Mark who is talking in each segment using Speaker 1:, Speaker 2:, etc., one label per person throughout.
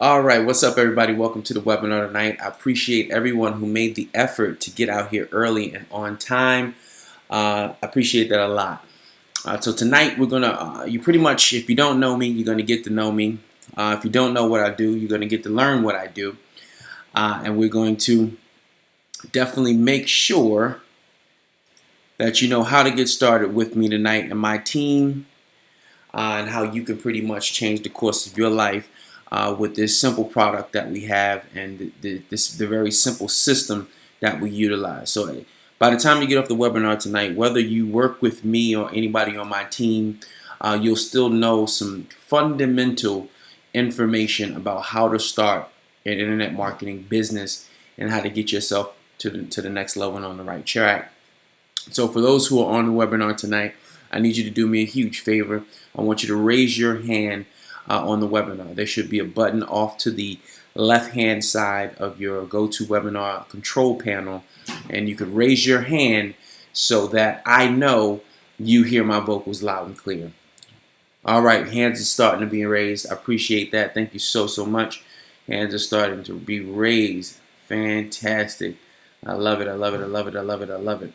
Speaker 1: All right, what's up, everybody? Welcome to the webinar tonight. I appreciate everyone who made the effort to get out here early and on time. I appreciate that a lot. So tonight we're gonna, you pretty much, if you don't know me, you're gonna get to know me. If you don't know what I do, you're gonna get to learn what I do, and we're going to definitely make sure that you know how to get started with me tonight and my team, and how you can pretty much change the course of your life with this simple product that we have and the very simple system that we utilize. So by the time you get off the webinar tonight, whether you work with me or anybody on my team, you'll still know some fundamental information about how to start an internet marketing business and how to get yourself to the next level and on the right track. So for those who are on the webinar tonight, I need you to do me a huge favor. I want you to raise your hand on the webinar. There should be a button off to the left-hand side of your GoToWebinar control panel, and you could raise your hand so that I know you hear my vocals loud and clear. All right, hands are starting to be raised. I appreciate that. Thank you so much. Hands are starting to be raised. Fantastic. I love it. I love it. I love it. I love it. I love it.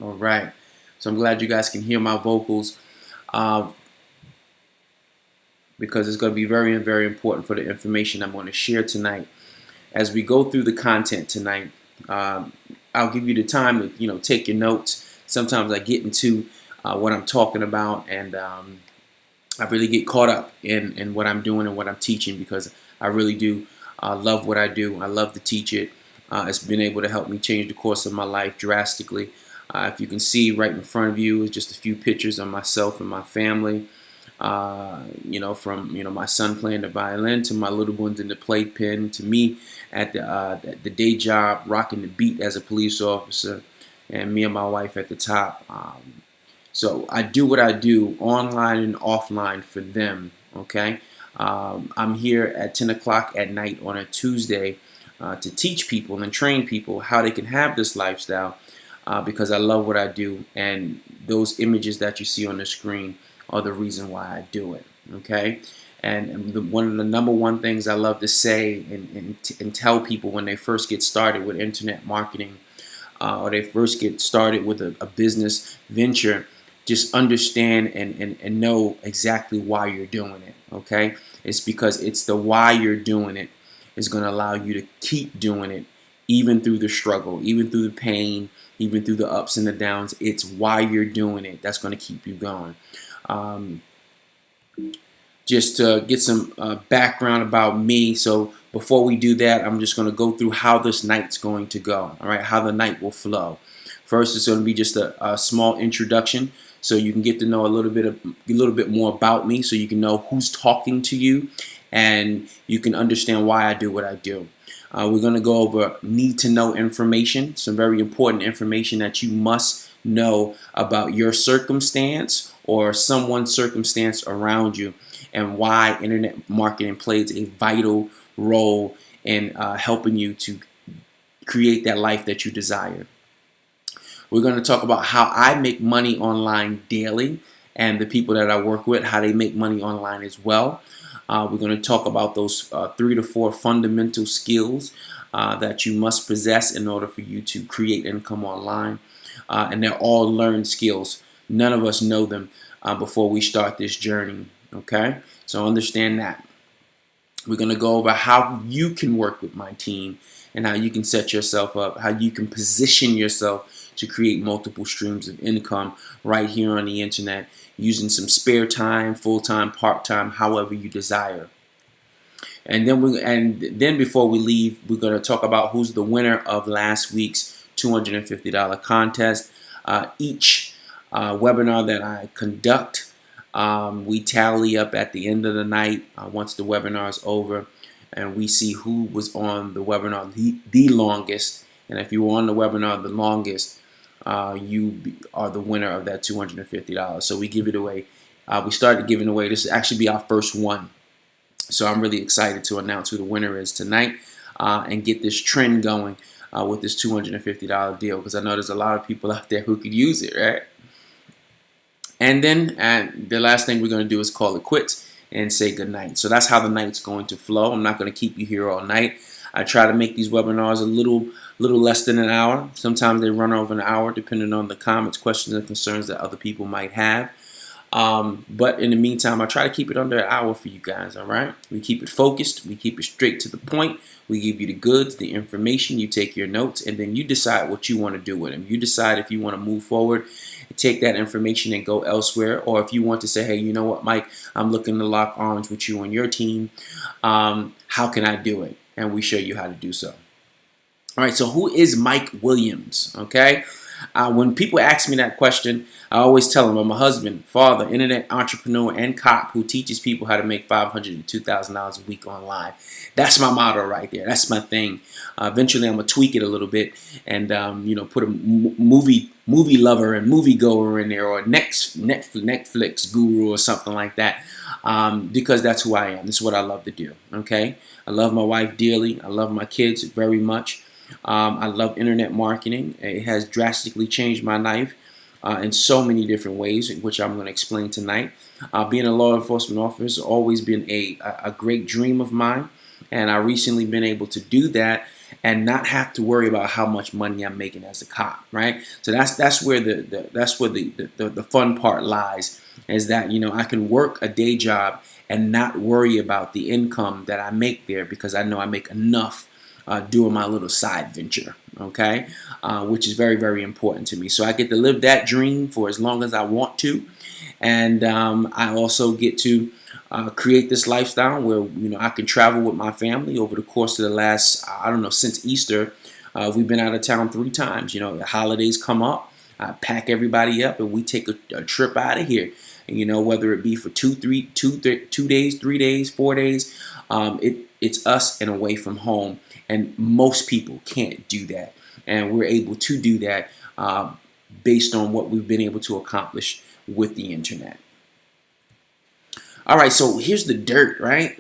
Speaker 1: All right. So I'm glad you guys can hear my vocals, because it's going to be very, very important for the information I'm going to share tonight. As we go through the content tonight, I'll give you the time to take your notes. Sometimes I get into what I'm talking about, and I really get caught up in what I'm doing and what I'm teaching, because I really do love what I do. I love to teach it. It's been able to help me change the course of my life drastically. If you can see right in front of you is just a few pictures of myself and my family. From my son playing the violin to my little ones in the playpen to me at the day job rocking the beat as a police officer, and me and my wife at the top. So I do what I do online and offline for them. Okay, I'm here at 10 o'clock at night on a Tuesday to teach people and train people how they can have this lifestyle. Because I love what I do, and those images that you see on the screen are the reason why I do it. Okay, and one of the number one things I love to say and tell people when they first get started with internet marketing, or they first get started with a business venture, just understand and know exactly why you're doing it. Okay, it's because it's the why you're doing it is going to allow you to keep doing it, even through the struggle, even through the pain, even through the ups and the downs. It's why you're doing it that's going to keep you going. Just to get some background about me. So before we do that, I'm just going to go through how this night's going to go. All right, how the night will flow. First, it's going to be just a small introduction, so you can get to know a little bit more about me, so you can know who's talking to you, and you can understand why I do what I do. We're going to go over need-to-know information, some very important information that you must know about your circumstance or someone's circumstance around you, and why internet marketing plays a vital role in helping you to create that life that you desire. We're going to talk about how I make money online daily, and the people that I work with, how they make money online as well. We're going to talk about those 3 to 4 fundamental skills that you must possess in order for you to create income online. And they're all learned skills. None of us know them before we start this journey. Okay? So understand that. We're going to go over how you can work with my team and how you can set yourself up, how you can position yourself to create multiple streams of income right here on the internet, using some spare time, full-time, part-time, however you desire. And then before we leave, we're going to talk about who's the winner of last week's $250 contest. Each webinar that I conduct, we tally up at the end of the night once the webinar is over, and we see who was on the webinar the longest. And if you were on the webinar the longest, you are the winner of that $250. So we give it away. We started giving away. This will actually be our first one. So I'm really excited to announce who the winner is tonight and get this trend going with this $250 deal, because I know there's a lot of people out there who could use it, right? And then the last thing we're going to do is call it quits and say good night. So that's how the night's going to flow. I'm not going to keep you here all night. I try to make these webinars a little less than an hour. Sometimes they run over an hour depending on the comments, questions, and concerns that other people might have. But in the meantime, I try to keep it under an hour for you guys, all right? We keep it focused. We keep it straight to the point. We give you the goods, the information. You take your notes, and then you decide what you want to do with them. You decide if you want to move forward, take that information and go elsewhere, or if you want to say, hey, you know what, Mike, I'm looking to lock arms with you and your team. How can I do it? And we show you how to do so. All right, so who is Mike Williams, okay? When people ask me that question, I always tell them I'm a husband, father, internet entrepreneur, and cop who teaches people how to make $500 to $2,000 a week online. That's my motto right there. That's my thing. Eventually, I'm gonna tweak it a little bit and put a movie lover and movie goer in there, or Netflix guru or something like that, because that's who I am. This is what I love to do. Okay, I love my wife dearly. I love my kids very much. I love internet marketing. It has drastically changed my life in so many different ways, which I'm going to explain tonight. Being a law enforcement officer has always been a great dream of mine, and I recently been able to do that and not have to worry about how much money I'm making as a cop, right? So that's where the fun part lies, is that I can work a day job and not worry about the income that I make there, because I know I make enough doing my little side venture, okay, which is very, very important to me. So I get to live that dream for as long as I want to, and I also get to create this lifestyle where I can travel with my family. Over the course of the last, I don't know, since Easter, we've been out of town 3 times. The holidays come up, I pack everybody up, and we take a trip out of here. Whether it be for 2 days, 3 days, 4 days, it's us and away from home. And most people can't do that. And we're able to do that based on what we've been able to accomplish with the internet. All right, so here's the dirt, right?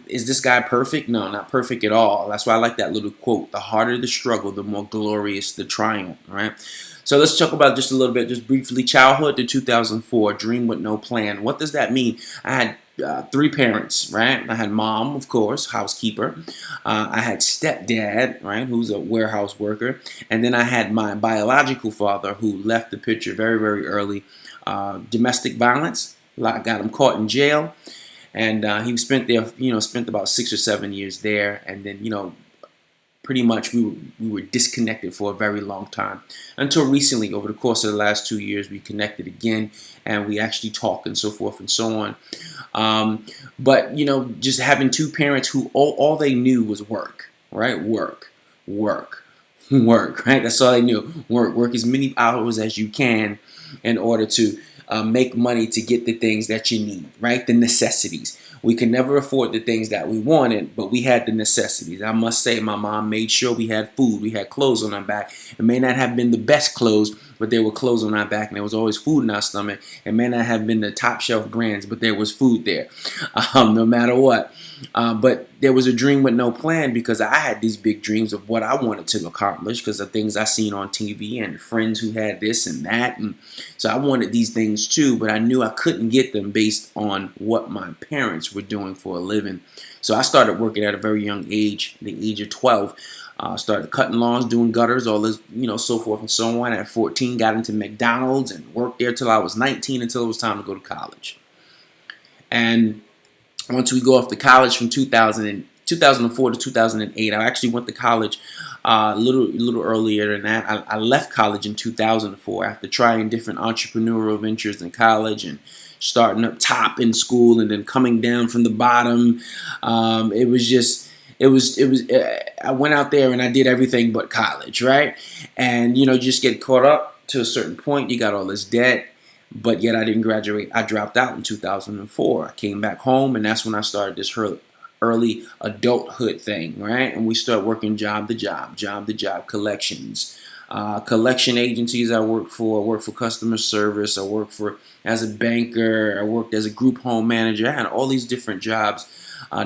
Speaker 1: Is this guy perfect? No, not perfect at all. That's why I like that little quote: the harder the struggle, the more glorious the triumph, right? So let's talk about just a little bit, just briefly, childhood to 2004, dream with no plan. What does that mean? I had 3 parents, right? I had mom, of course, housekeeper. I had stepdad, right, who's a warehouse worker. And then I had my biological father, who left the picture very, very early. Domestic violence. Got him caught in jail. And he spent there, spent about 6 or 7 years there. And then, pretty much we were disconnected for a very long time, until recently. Over the course of the last 2 years, we connected again, and we actually talk and so forth and so on. But just having 2 parents who all they knew was work, right? Work, right? That's all they knew. Work as many hours as you can in order to make money to get the things that you need, right? The necessities. We could never afford the things that we wanted, but we had the necessities. I must say, my mom made sure we had food, we had clothes on our back. It may not have been the best clothes, but there were clothes on our back, and there was always food in our stomach. It may not have been the top shelf brands, but there was food there, no matter what. But there was a dream with no plan, because I had these big dreams of what I wanted to accomplish because of things I seen on TV and friends who had this and that. And so I wanted these things too, but I knew I couldn't get them based on what my parents were doing for a living. So I started working at a very young age, the age of 12. Started cutting lawns, doing gutters, all this, so forth and so on. At 14, got into McDonald's and worked there till I was 19, until it was time to go to college. And once we go off to college from 2004 to 2008, I actually went to college a little earlier than that. I left college in 2004 after trying different entrepreneurial ventures in college and starting up top in school and then coming down from the bottom. I went out there and I did everything but college, right? And just get caught up to a certain point. You got all this debt. But yet I didn't graduate. I dropped out in 2004. I came back home, and that's when I started this early adulthood thing, right? And we start working job to job, collections. Collection agencies I worked for customer service, I worked for as a banker, I worked as a group home manager. I had all these different jobs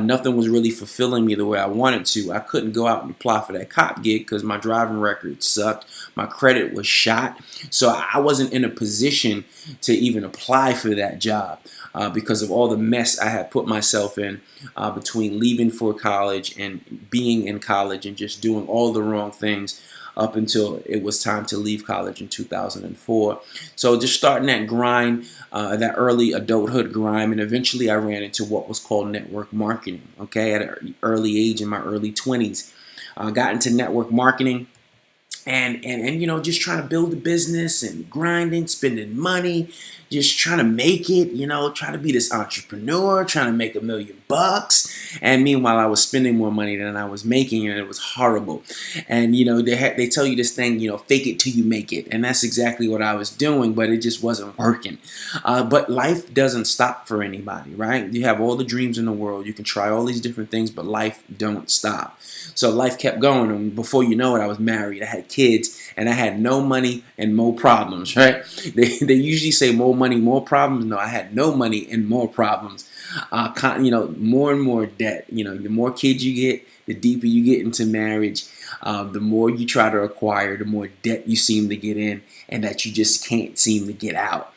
Speaker 1: Nothing was really fulfilling me the way I wanted to. I couldn't go out and apply for that cop gig because my driving record sucked. My credit was shot. So I wasn't in a position to even apply for that job because of all the mess I had put myself in between leaving for college and being in college and just doing all the wrong things up until it was time to leave college in 2004. So just starting that grind, that early adulthood grind, and eventually I ran into what was called network marketing, okay, at an early age in my early 20s. Got into network marketing. And just trying to build a business and grinding, spending money, just trying to make it, trying to be this entrepreneur, trying to make $1 million. And meanwhile, I was spending more money than I was making, and it was horrible. And, they tell you this thing, fake it till you make it. And that's exactly what I was doing, but it just wasn't working. But life doesn't stop for anybody, right? You have all the dreams in the world. You can try all these different things, but life don't stop. So life kept going, and before you know it, I was married. I had kids, and I had no money and more problems, right? They usually say more money, more problems. No, I had no money and more problems. More and more debt. The more kids you get, the deeper you get into marriage, the more you try to acquire, the more debt you seem to get in, and that you just can't seem to get out.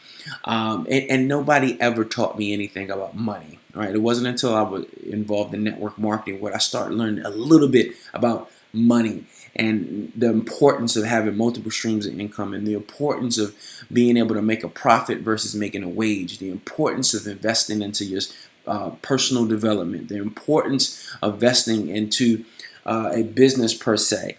Speaker 1: And nobody ever taught me anything about money. Right? It wasn't until I was involved in network marketing where I started learning a little bit about money and the importance of having multiple streams of income and the importance of being able to make a profit versus making a wage, the importance of investing into your personal development, the importance of investing into a business per se.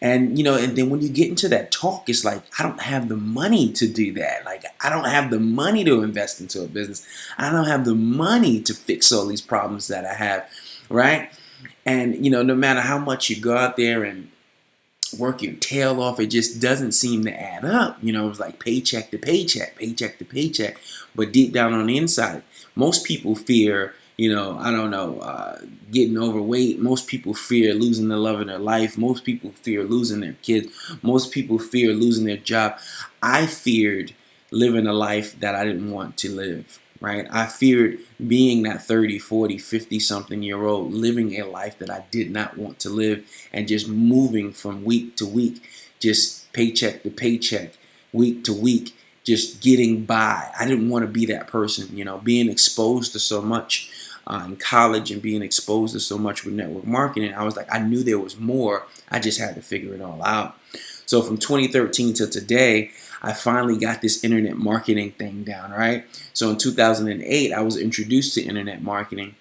Speaker 1: And then when you get into that talk, it's like, I don't have the money to do that. Like, I don't have the money to invest into a business. I don't have the money to fix all these problems that I have, right? And, no matter how much you go out there and work your tail off, it just doesn't seem to add up. It was like paycheck to paycheck, paycheck to paycheck. But deep down on the inside, most people fear getting overweight. Most people fear losing the love of their life. Most people fear losing their kids. Most people fear losing their job. I feared living a life that I didn't want to live, right? I feared being that 30, 40, 50 something year old, living a life that I did not want to live and just moving from week to week, just paycheck to paycheck, week to week, just getting by. I didn't want to be that person, being exposed to so much in college and being exposed to so much with network marketing. I was like, I knew there was more. I just had to figure it all out. So from 2013 to today, I finally got this internet marketing thing down, right? So in 2008, I was introduced to internet marketing.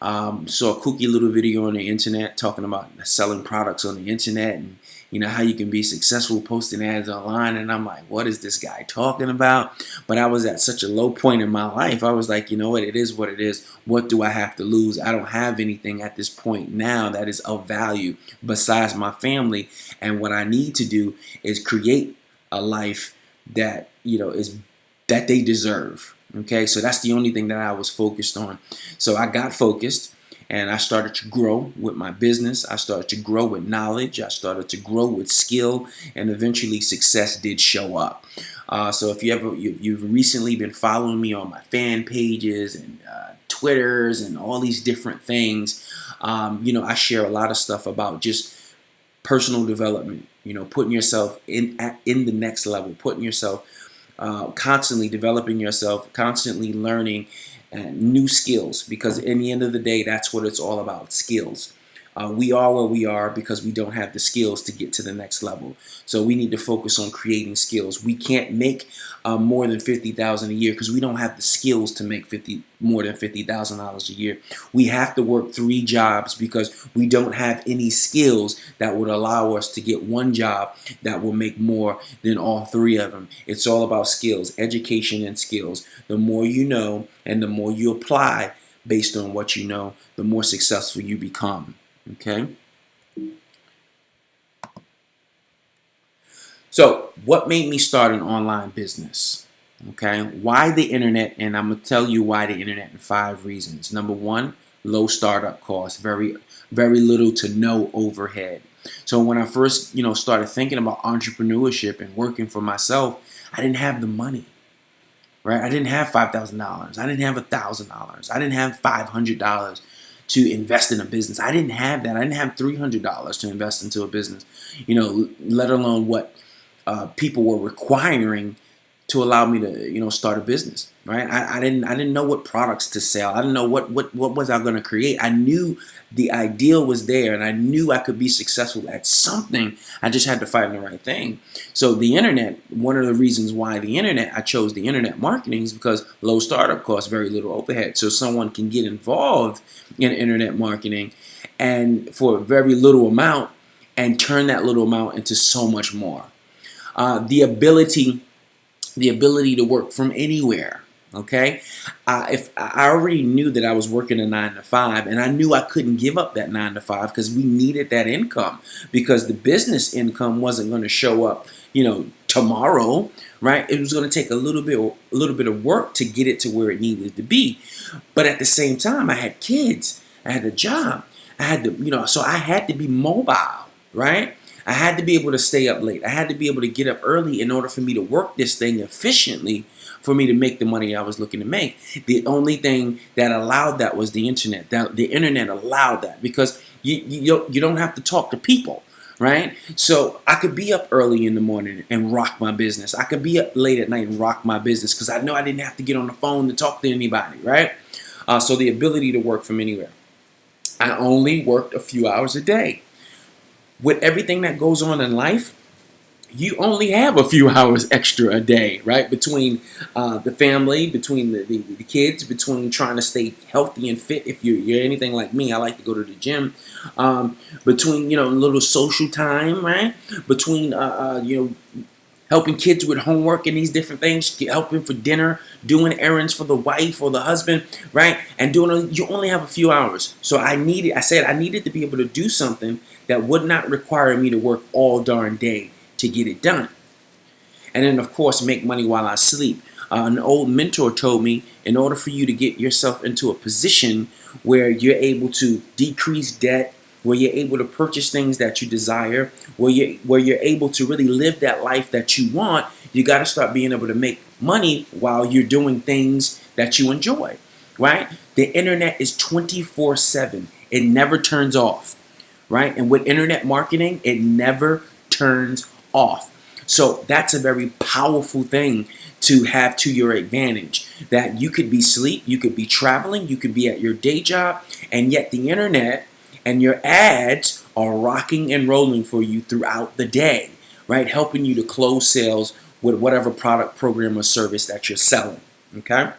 Speaker 1: Saw a kooky little video on the internet talking about selling products on the internet and how you can be successful posting ads online. And I'm like, what is this guy talking about? But I was at such a low point in my life. I was like, what? It is what it is. What do I have to lose? I don't have anything at this point now that is of value besides my family. And what I need to do is create a life that, is that they deserve. Okay, so that's the only thing that I was focused on. So I got focused and I started to grow with my business. I started to grow with knowledge. I started to grow with skill, and eventually success did show up. So if you've recently been following me on my fan pages and Twitters and all these different things, I share a lot of stuff about just personal development. Putting yourself in the next level, putting yourself constantly developing yourself, constantly learning new skills, because in the end of the day, that's what it's all about, skills. We are where we are because we don't have the skills to get to the next level. So we need to focus on creating skills. We can't make more than $50,000 a year because we don't have the skills to make more than $50,000 a year. We have to work 3 jobs because we don't have any skills that would allow us to get one job that will make more than all 3 of them. It's all about skills, education and skills. The more you know and the more you apply based on what you know, the more successful you become. Okay. So what made me start an online business? Okay. Why the internet? And I'm going to tell you why the internet in 5 reasons. Number 1, low startup costs, very, very little to no overhead. So when I first, started thinking about entrepreneurship and working for myself, I didn't have the money, right? I didn't have $5,000. I didn't have $1,000. I didn't have $500 to invest in a business. I didn't have that. I didn't have $300 to invest into a business, let alone what people were requiring to allow me to start a business, right? I didn't know what products to sell. I didn't know what was I going to create. I knew the ideal was there, and I knew I could be successful at something. I just had to find the right thing. So the internet, one of the reasons why I chose the internet marketing is because low startup costs, very little overhead. So someone can get involved in internet marketing and for a very little amount and turn that little amount into so much more. The ability to work from anywhere. Okay, if I already knew that I was working a 9 to 5, and I knew I couldn't give up that 9 to 5 because we needed that income, because the business income wasn't going to show up, tomorrow, right? It was going to take a little bit of work to get it to where it needed to be. But at the same time, I had kids, I had a job, I had to, so I had to be mobile, right? I had to be able to stay up late. I had to be able to get up early in order for me to work this thing efficiently for me to make the money I was looking to make. The only thing that allowed that was the internet. The internet allowed that because you don't have to talk to people, right? So I could be up early in the morning and rock my business. I could be up late at night and rock my business because I know I didn't have to get on the phone to talk to anybody, right? So the ability to work from anywhere. I only worked a few hours a day. With everything that goes on in life, you only have a few hours extra a day, right? Between the family, between the kids, between trying to stay healthy and fit. If you're anything like me, I like to go to the gym. Between a little social time, right? Between helping kids with homework and these different things, helping for dinner, doing errands for the wife or the husband, right? And you only have a few hours. So I needed to be able to do something that would not require me to work all darn day to get it done. And then, of course, make money while I sleep. An old mentor told me, in order for you to get yourself into a position where you're able to decrease debt, where you're able to purchase things that you desire, where you're able to really live that life that you want, you got to start being able to make money while you're doing things that you enjoy, right? The internet is 24/7. It never turns off, right? And with internet marketing, it never turns off. So that's a very powerful thing to have to your advantage, that you could be asleep, you could be traveling, you could be at your day job, and yet the internet and your ads are rocking and rolling for you throughout the day, right? Helping you to close sales with whatever product, program, or service that you're selling, okay?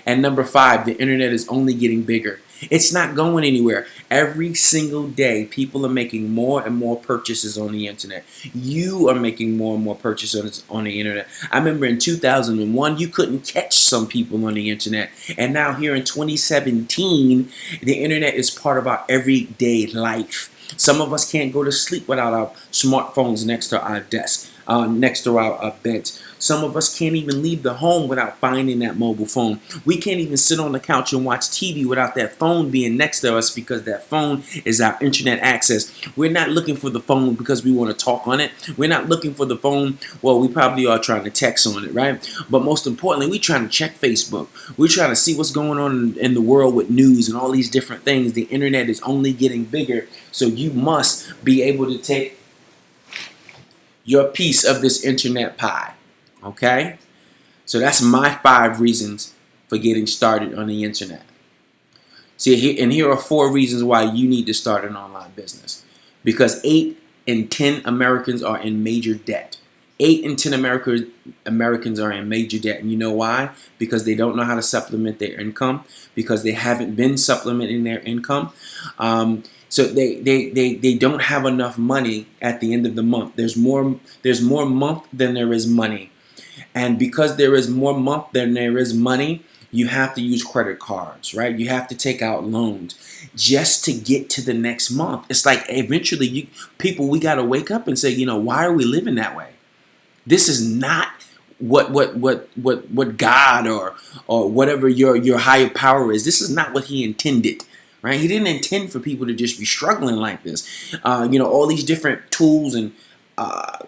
Speaker 1: And number 5, the internet is only getting bigger. It's not going anywhere. Every single day, people are making more and more purchases on the internet. You are making more and more purchases on the internet. I remember in 2001, you couldn't catch some people on the internet. And now here in 2017, the internet is part of our everyday life. Some of us can't go to sleep without our smartphones next to our desk, next to our beds. Some of us can't even leave the home without finding that mobile phone. We can't even sit on the couch and watch TV without that phone being next to us, because that phone is our internet access. We're not looking for the phone because we want to talk on it. We're not looking for the phone. Well, we probably are trying to text on it, right? But most importantly, we're trying to check Facebook. We're trying to see what's going on in the world with news and all these different things. The internet is only getting bigger, so you must be able to take your piece of this internet pie. Okay? So that's my 5 reasons for getting started on the internet. See, here are 4 reasons why you need to start an online business. Because 8 in 10 Americans are in major debt. 8 in 10 Americans are in major debt. And you know why? Because they don't know how to supplement their income. Because they haven't been supplementing their income. So they don't have enough money at the end of the month. There's more month than there is money. And because there is more month than there is money, you have to use credit cards, right? You have to take out loans just to get to the next month. It's like eventually we got to wake up and say, why are we living that way? This is not what God or whatever your higher power is. This is not what he intended. Right? He didn't intend for people to just be struggling like this. All these different tools and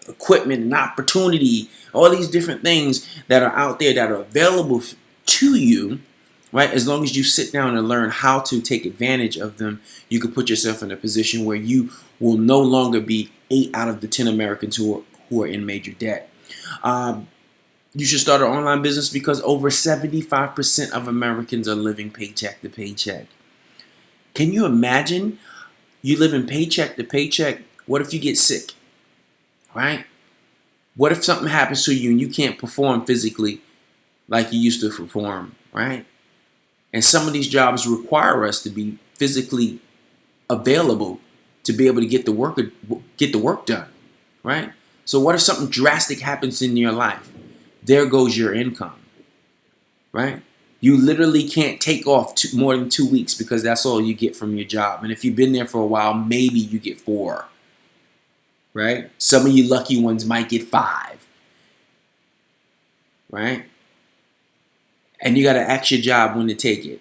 Speaker 1: equipment and opportunity, all these different things that are out there that are available to you, right? As long as you sit down and learn how to take advantage of them, you can put yourself in a position where you will no longer be 8 out of the 10 Americans who are in major debt. You should start an online business because over 75% of Americans are living paycheck to paycheck. Can you imagine you living paycheck to paycheck? What if you get sick, right? What if something happens to you and you can't perform physically like you used to perform, right? And some of these jobs require us to be physically available to be able to get the work done, right? So what if something drastic happens in your life? There goes your income, right? You literally can't take off more than 2 weeks because that's all you get from your job. And if you've been there for a while, maybe you get 4, right? Some of you lucky ones might get 5, right? And you got to ask your job when to take it.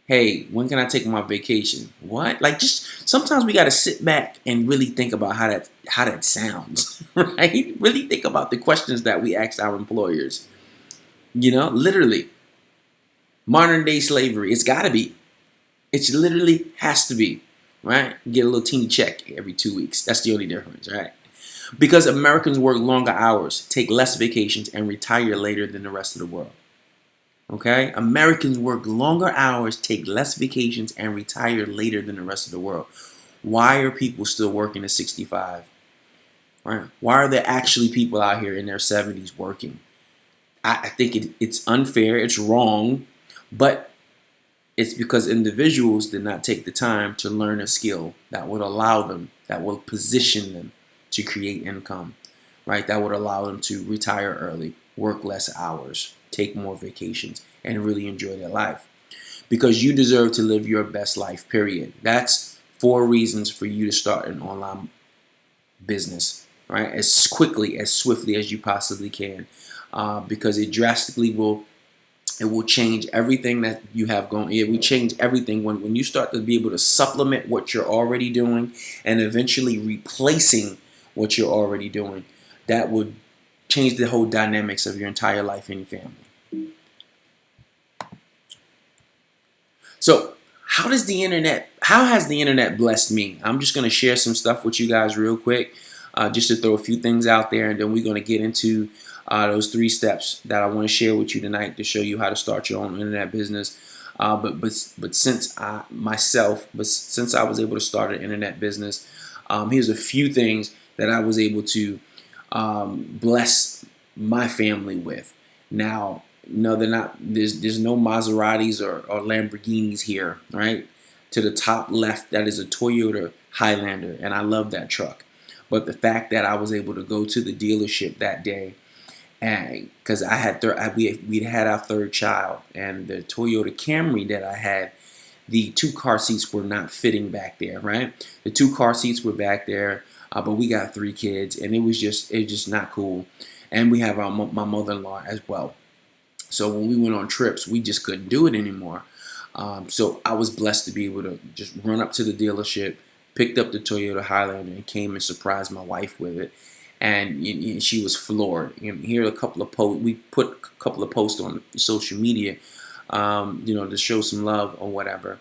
Speaker 1: Hey, when can I take my vacation? What? Like, just sometimes we got to sit back and really think about how that sounds, right? Really think about the questions that we ask our employers. Literally, modern day slavery. It's got to be. It literally has to be, right? Get a little teeny check every 2 weeks. That's the only difference, right? Because Americans work longer hours, take less vacations, and retire later than the rest of the world. Okay? Americans work longer hours, take less vacations, and retire later than the rest of the world. Why are people still working at 65? Right? Why are there actually people out here in their 70s working? I think it's unfair, it's wrong, but it's because individuals did not take the time to learn a skill that would allow them, that will position them to create income, right? That would allow them to retire early, work less hours, take more vacations, and really enjoy their life. Because you deserve to live your best life, period. That's 4 reasons for you to start an online business, right? As quickly, as swiftly as you possibly can. Because it drastically will change everything that you have going. It will change everything when you start to be able to supplement what you're already doing and eventually replacing what you're already doing. That would change the whole dynamics of your entire life and your family. So how has the internet blessed me? I'm just going to share some stuff with you guys real quick, just to throw a few things out there, and then we're going to get into those 3 steps that I want to share with you tonight to show you how to start your own internet business. But since I was able to start an internet business, here's a few things that I was able to bless my family with. Now, no, they're not. There's no Maseratis or Lamborghinis here, right? To the top left, that is a Toyota Highlander, and I love that truck. But the fact that I was able to go to the dealership that day, and because we'd had our 3rd child, and the Toyota Camry that I had, the 2 car seats were not fitting back there, right? The 2 car seats were back there, but we got 3 kids, and it was just not cool. And we have my mother-in-law as well. So when we went on trips, we just couldn't do it anymore. So I was blessed to be able to just run up to the dealership, picked up the Toyota Highlander, and came and surprised my wife with it. And she was floored. And here are a couple of posts. We put a couple of posts on social media, to show some love or whatever.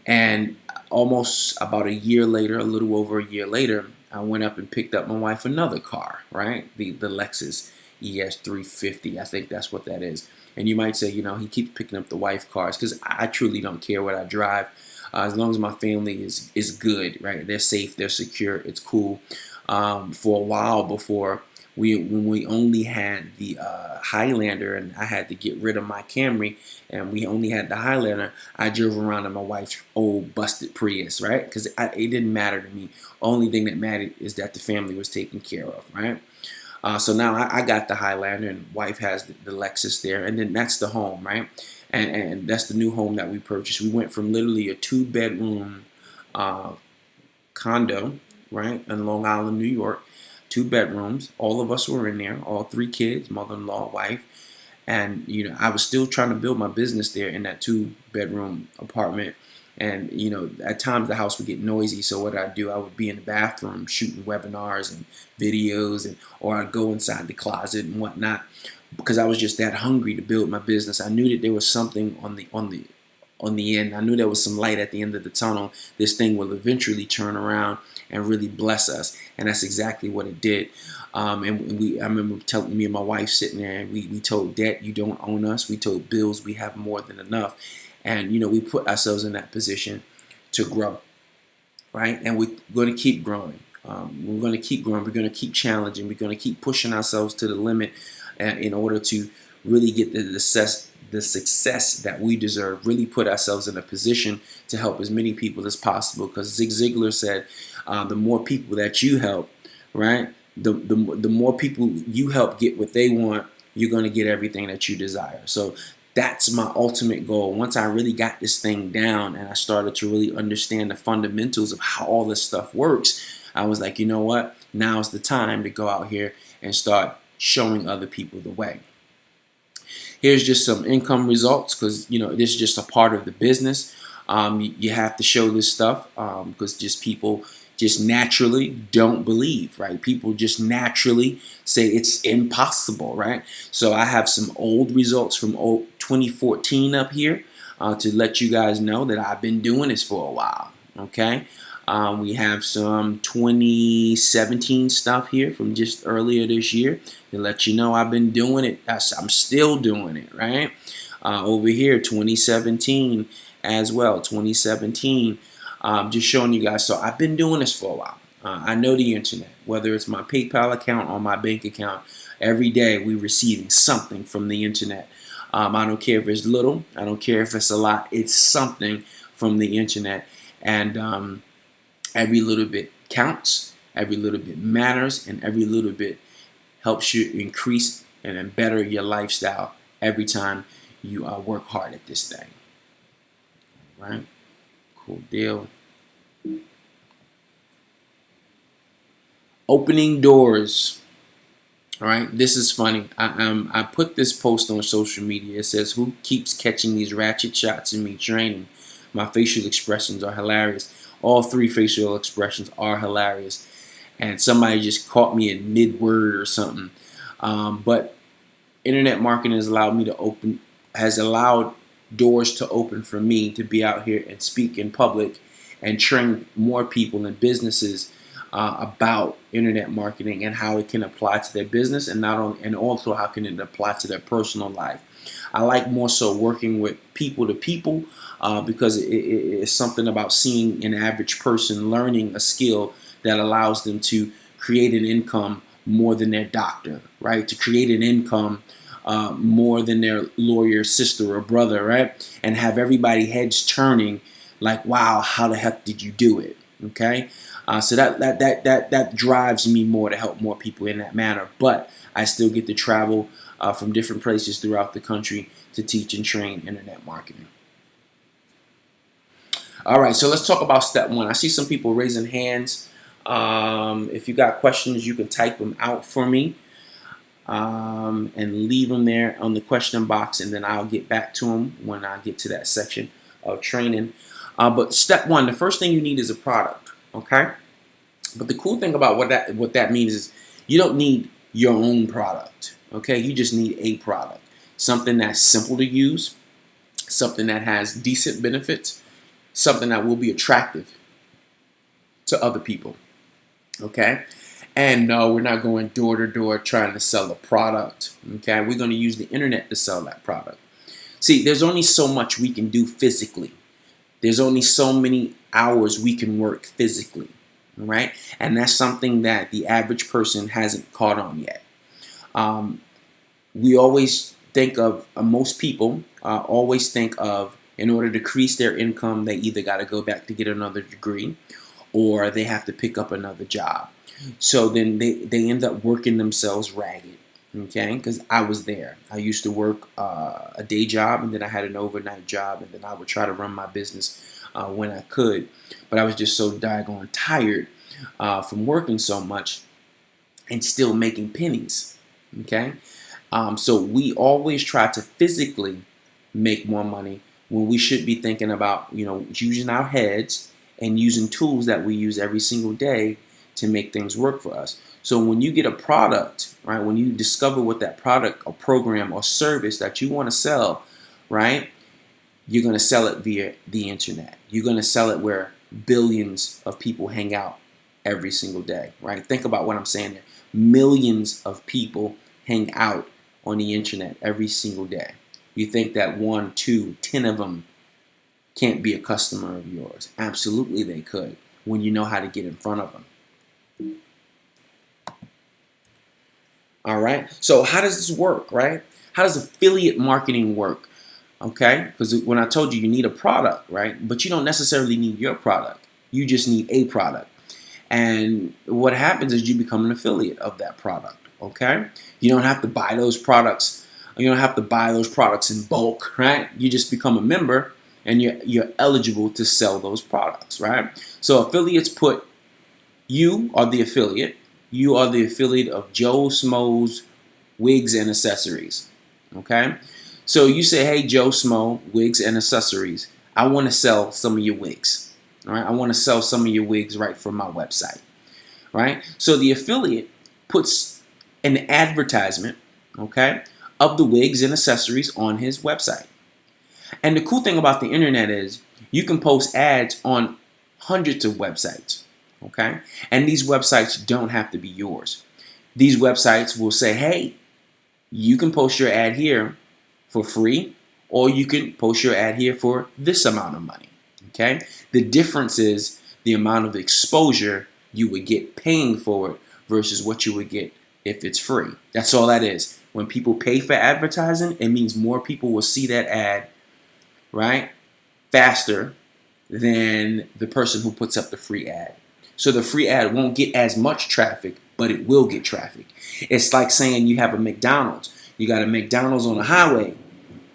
Speaker 1: And almost about a year later, a little over a year later, I went up and picked up my wife another car, right? The Lexus ES 350. I think that's what that is. And you might say, he keeps picking up the wife cars, because I truly don't care what I drive. As long as my family is good, right? They're safe, they're secure, it's cool. For a while before, when we only had the Highlander, and I had to get rid of my Camry, and we only had the Highlander, I drove around in my wife's old busted Prius, right? Because it didn't matter to me. Only thing that mattered is that the family was taken care of, right? So now I got the Highlander, and wife has the Lexus there, and then that's the home, right? And that's the new home that we purchased. We went from literally a 2-bedroom condo, right, in Long Island, New York, 2 bedrooms. All of us were in there, all 3 kids, mother-in-law, wife. And, I was still trying to build my business there in that 2-bedroom apartment. And, at times the house would get noisy. So what I'd do, I would be in the bathroom shooting webinars and videos, or I'd go inside the closet and whatnot. because I was just that hungry to build my business. I knew that there was something on the end. I knew there was some light at the end of the tunnel. This thing will eventually turn around and really bless us, and that's exactly what it did. I remember telling me and my wife sitting there, and we told debt, you don't own us. We told bills, we have more than enough, and we put ourselves in that position to grow, right? And we're going to keep growing. We're going to keep growing. We're going to keep challenging. We're going to keep pushing ourselves to the limit, in order to really get the success that we deserve. Really put ourselves in a position to help as many people as possible. Because Zig Ziglar said, the more people that you help, right, the more people you help get what they want, you're going to get everything that you desire. So that's my ultimate goal. Once I really got this thing down and I started to really understand the fundamentals of how all this stuff works, I was like, you know what? Now's the time to go out here and start showing other people the way. Here's just some income results, because this is just a part of the business. You have to show this stuff, because just people just naturally don't believe, right? People just naturally say it's impossible, right? So I have some old results from 2014 up here, to let you guys know that I've been doing this for a while, okay? We have some 2017 stuff here from just earlier this year to let you know I've been doing it. I'm still doing it, right? Over here, 2017 as well, 2017. Just showing you guys. So I've been doing this for a while. I know the internet, whether it's my PayPal account or my bank account. Every day we're receiving something from the internet. I don't care if it's little. I don't care if it's a lot. It's something from the internet. And every little bit counts. Every little bit matters. And every little bit helps you increase and better your lifestyle every time you work hard at this thing. Right? Cool deal. Opening doors. All right, this is funny. I put this post on social media. It says, "Who keeps catching these ratchet shots in me training? My facial expressions are hilarious." All three facial expressions are hilarious, and somebody just caught me in mid-word or something. But internet marketing has allowed doors to open for me to be out here and speak in public and train more people and businesses about internet marketing and how it can apply to their business, and also how can it apply to their personal life. I like more so working with people to people, because it's something about seeing an average person learning a skill that allows them to create an income more than their doctor, right? To create an income more than their lawyer sister or brother, right? And have everybody heads turning like, wow, how the heck did you do it? Okay, so that drives me more to help more people in that manner. But I still get to travel from different places throughout the country to teach and train internet marketing. All right, so let's talk about step one. I see some people raising hands. If you got questions, you can type them out for me. And leave them there on the question box, and then I'll get back to them when I get to that section of training. But step one, the first thing you need is a product, okay? But the cool thing about what that means is you don't need your own product, okay? You just need a product, something that's simple to use, something that has decent benefits, something that will be attractive to other people, okay? And no, we're not going door to door trying to sell a product, okay? We're going to use the internet to sell that product. See, there's only so much we can do physically. There's only so many hours we can work physically, right? And that's something that the average person hasn't caught on yet. We always think of, most people always think of, in order to increase their income, they either got to go back to get another degree or they have to pick up another job. So then they end up working themselves ragged, okay? Because I was there. I used to work a day job, and then I had an overnight job, and then I would try to run my business when I could. But I was just so daggone tired from working so much and still making pennies, okay? So we always try to physically make more money when we should be thinking about, using our heads and using tools that we use every single day to make things work for us. So when you get a product, right, when you discover what that product or program or service that you want to sell, right, you're going to sell it via the internet. You're going to sell it where billions of people hang out every single day, right? Think about what I'm saying there. Millions of people hang out on the internet every single day. You think that 1, 2, 10 of them can't be a customer of yours? Absolutely they could, when you know how to get in front of them. All right, so how does this work, right? How does affiliate marketing work? Okay, because when I told you need a product, right? But you don't necessarily need your product. You just need a product. And what happens is you become an affiliate of that product, okay? You don't have to buy those products. You don't have to buy those products in bulk, right? You just become a member and you're eligible to sell those products, right? So affiliates put, you are the affiliate. You are the affiliate of Joe Schmo's Wigs and Accessories, okay? So you say, hey, Joe Schmo, Wigs and Accessories, I want to sell some of your wigs, all right? I want to sell some of your wigs right from my website, right? So the affiliate puts an advertisement, okay, of the wigs and accessories on his website. And the cool thing about the internet is you can post ads on hundreds of websites, okay? And these websites don't have to be yours. These websites will say, hey, you can post your ad here for free, or you can post your ad here for this amount of money, okay? The difference is the amount of exposure you would get paying for it versus what you would get if it's free. That's all that is. When people pay for advertising, it means more people will see that ad, right, faster than the person who puts up the free ad. So the free ad won't get as much traffic, but it will get traffic. It's like saying you have a McDonald's. You got a McDonald's on the highway,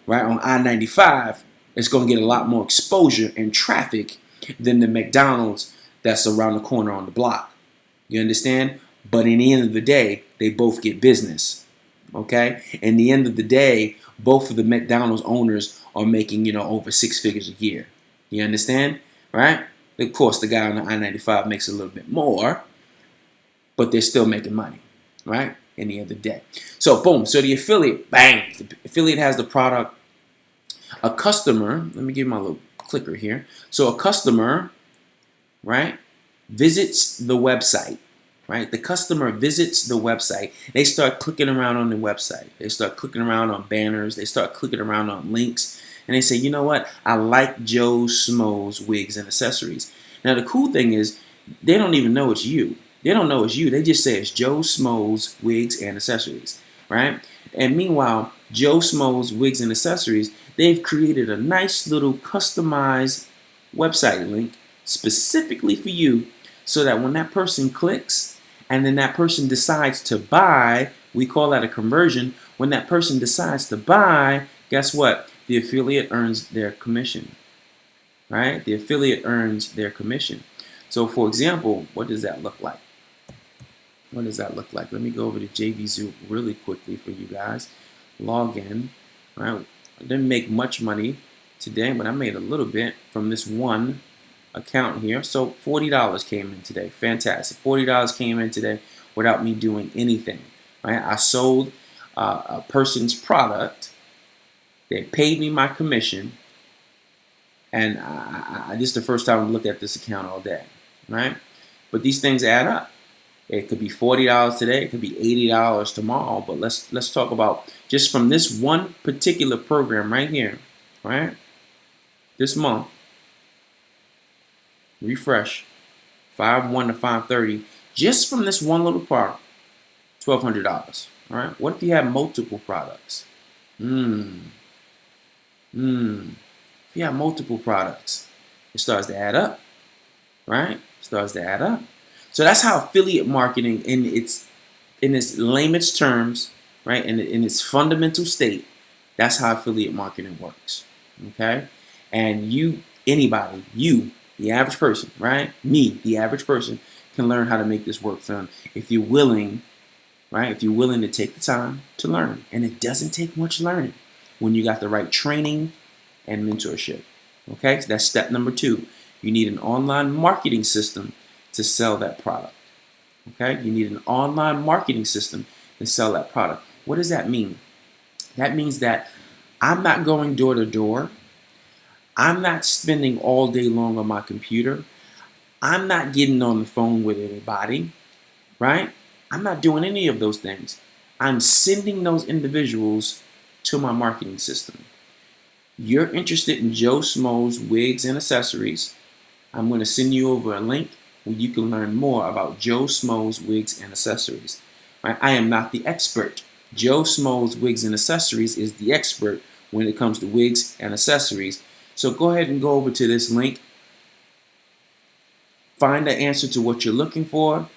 Speaker 1: right, on I-95. It's going to get a lot more exposure and traffic than the McDonald's that's around the corner on the block. You understand? But in the end of the day, they both get business, okay? In the end of the day, both of the McDonald's owners are making, over 6 figures a year. You understand? Right? Of course, the guy on the I-95 makes a little bit more, but they're still making money, right? In the end of the day. So, boom. So the affiliate, bang. The affiliate has the product. A customer, let me give my little clicker here. So a customer, right, visits the website, right? The customer visits the website. They start clicking around on the website. They start clicking around on banners. They start clicking around on links. And they say, you know what? I like Joe Schmo's Wigs and Accessories. Now, the cool thing is they don't even know it's you. They don't know it's you. They just say it's Joe Schmo's Wigs and Accessories, right? And meanwhile, Joe Schmo's Wigs and Accessories, they've created a nice little customized website link specifically for you so that when that person clicks and then that person decides to buy, we call that a conversion. When that person decides to buy, guess what? The affiliate earns their commission, right? The affiliate earns their commission. So, for example, what does that look like? What does that look like? Let me go over to JVZoo really quickly for you guys. Log in, right? I didn't make much money today, but I made a little bit from this one account here. So $40 came in today. Fantastic. $40 came in today without me doing anything, right? I sold a person's product. They paid me my commission, and this is the first time I look at this account all day, right? But these things add up. It could be $40 today, it could be $80 tomorrow, but let's talk about just from this one particular program right here, right? This month, refresh, 5/1 to 5/30, just from this one little product, $1,200. All right. What if you have multiple products? If you have multiple products, it starts to add up, right? It starts to add up. So that's how affiliate marketing in its layman's terms, right? In its fundamental state, that's how affiliate marketing works. Okay? And anybody, the average person, right? Me, the average person, can learn how to make this work for them if you're willing, right? If you're willing to take the time to learn. And it doesn't take much learning when you got the right training and mentorship. Okay? So that's step number 2. You need an online marketing system to sell that product. Okay? You need an online marketing system to sell that product. What does that mean? That means that I'm not going door to door. I'm not spending all day long on my computer. I'm not getting on the phone with everybody, right? I'm not doing any of those things. I'm sending those individuals to my marketing system. You're interested in Joe Schmo's wigs and accessories. I'm going to send you over a link where you can learn more about Joe Schmo's wigs and accessories. Right? I am not the expert. Joe Schmo's wigs and accessories is the expert when it comes to wigs and accessories. So go ahead and go over to this link. Find the answer to what you're looking for.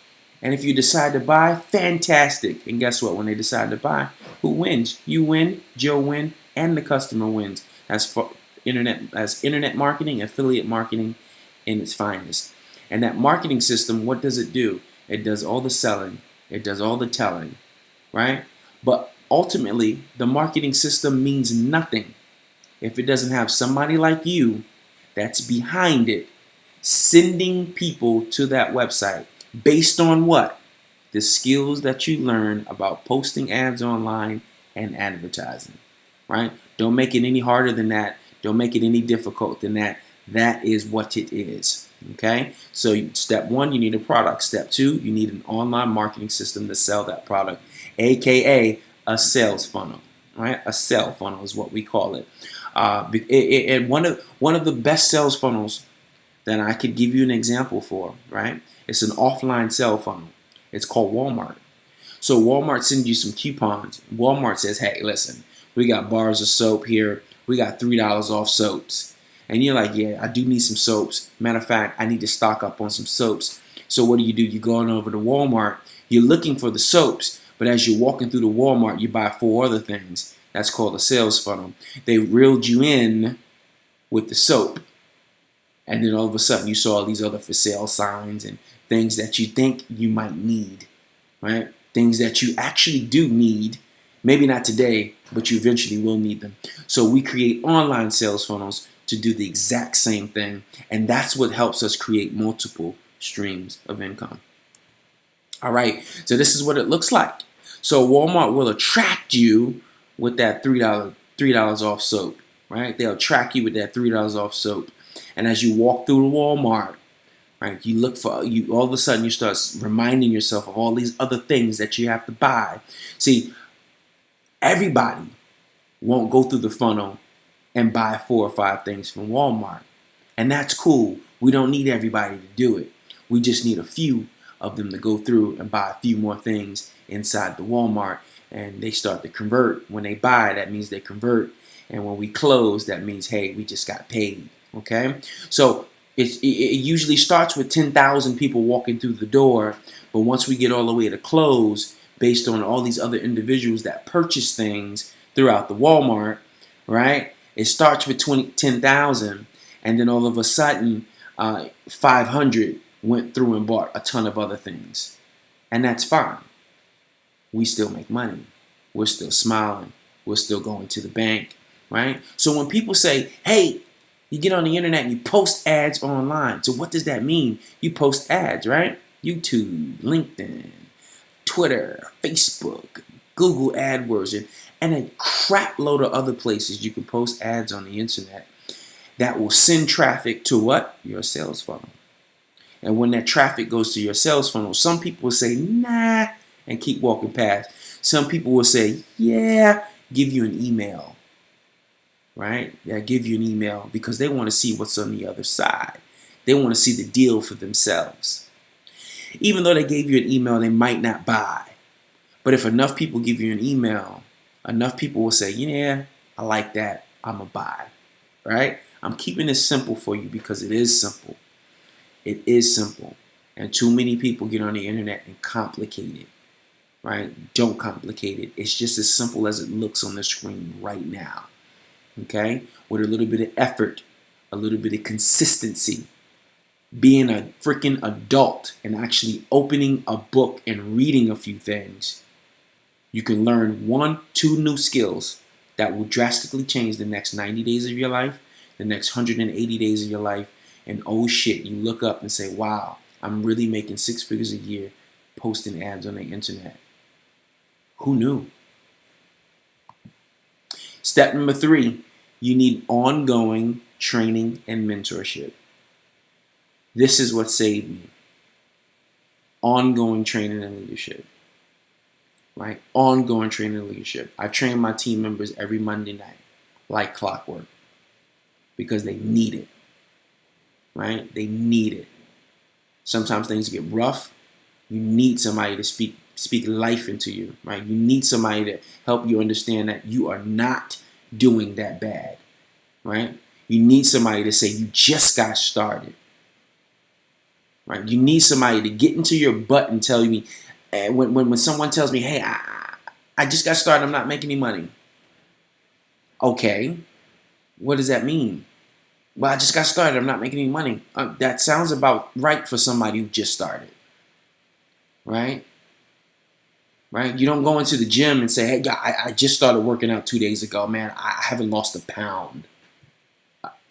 Speaker 1: And if you decide to buy, fantastic. And guess what? When they decide to buy, who wins? You win, Joe wins, and the customer wins. As internet marketing, affiliate marketing in its finest. And that marketing system, what does it do? It does all the selling. It does all the telling, right? But ultimately, the marketing system means nothing if it doesn't have somebody like you that's behind it, sending people to that website based on what? The skills that you learn about posting ads online and advertising, right? Don't make it any harder than that. Don't make it any difficult than that. That is what it is, okay? So step one, you need a product. Step two, you need an online marketing system to sell that product, aka a sales funnel, right? A sell funnel is what we call it. And one of the best sales funnels that I could give you an example for, right? It's an offline sell funnel. It's called Walmart. So Walmart sends you some coupons. Walmart says, hey, listen, we got bars of soap here. We got $3 off soaps. And you're like, yeah, I do need some soaps. Matter of fact, I need to stock up on some soaps. So what do? You're going over to Walmart. You're looking for the soaps. But as you're walking through the Walmart, you buy 4 other things. That's called a sales funnel. They reeled you in with the soap. And then all of a sudden you saw all these other for sale signs and things that you think you might need, right? Things that you actually do need. Maybe not today, but you eventually will need them. So we create online sales funnels to do the exact same thing. And that's what helps us create multiple streams of income. All right, so this is what it looks like. So Walmart will attract you with that $3 off soap, right? They'll attract you with that $3 off soap. And as you walk through Walmart, right, you look for all of a sudden you start reminding yourself of all these other things that you have to buy. See, everybody won't go through the funnel and buy 4 or 5 things from Walmart. And that's cool. We don't need everybody to do it. We just need a few of them to go through and buy a few more things inside the Walmart. And they start to convert. When they buy, that means they convert. And when we close, that means, hey, we just got paid. Okay? So it usually starts with 10,000 people walking through the door. But once we get all the way to close, based on all these other individuals that purchase things throughout the Walmart, right? It starts with 10,000, and then all of a sudden, 500 went through and bought a ton of other things. And that's fine. We still make money. We're still smiling. We're still going to the bank, right? So when people say, hey, you get on the internet and you post ads online. So what does that mean? You post ads, right? YouTube, LinkedIn, Twitter, Facebook, Google AdWords, and a crap load of other places you can post ads on the internet that will send traffic to what? Your sales funnel. And when that traffic goes to your sales funnel, some people will say, nah, and keep walking past. Some people will say, yeah, give you an email, right? They'll give you an email because they want to see what's on the other side. They want to see the deal for themselves. Even though they gave you an email, they might not buy. But if enough people give you an email, enough people will say, yeah, I like that. I'm going to buy, right? I'm keeping this simple for you because it is simple. It is simple. And too many people get on the internet and complicate it, right? Don't complicate it. It's just as simple as it looks on the screen right now, okay? With a little bit of effort, a little bit of consistency, being a freaking adult and actually opening a book and reading a few things, you can learn 1-2 new skills that will drastically change the next 90 days of your life, the next 180 days of your life, and oh shit, you look up and say, wow, I'm really making 6 figures a year posting ads on the internet. Who knew? Step number 3, you need ongoing training and mentorship. This is what saved me. Ongoing training and leadership. Right? Ongoing training and leadership. I train my team members every Monday night, like clockwork, because they need it. Right? They need it. Sometimes things get rough. You need somebody to speak life into you. Right? You need somebody to help you understand that you are not doing that bad. Right? You need somebody to say you just got started. Right? You need somebody to get into your butt and tell me, when someone tells me, hey, I just got started, I'm not making any money. Okay, what does that mean? Well, I just got started, I'm not making any money. That sounds about right for somebody who just started. Right? Right? You don't go into the gym and say, hey, I just started working out 2 days ago, man. I haven't lost a pound.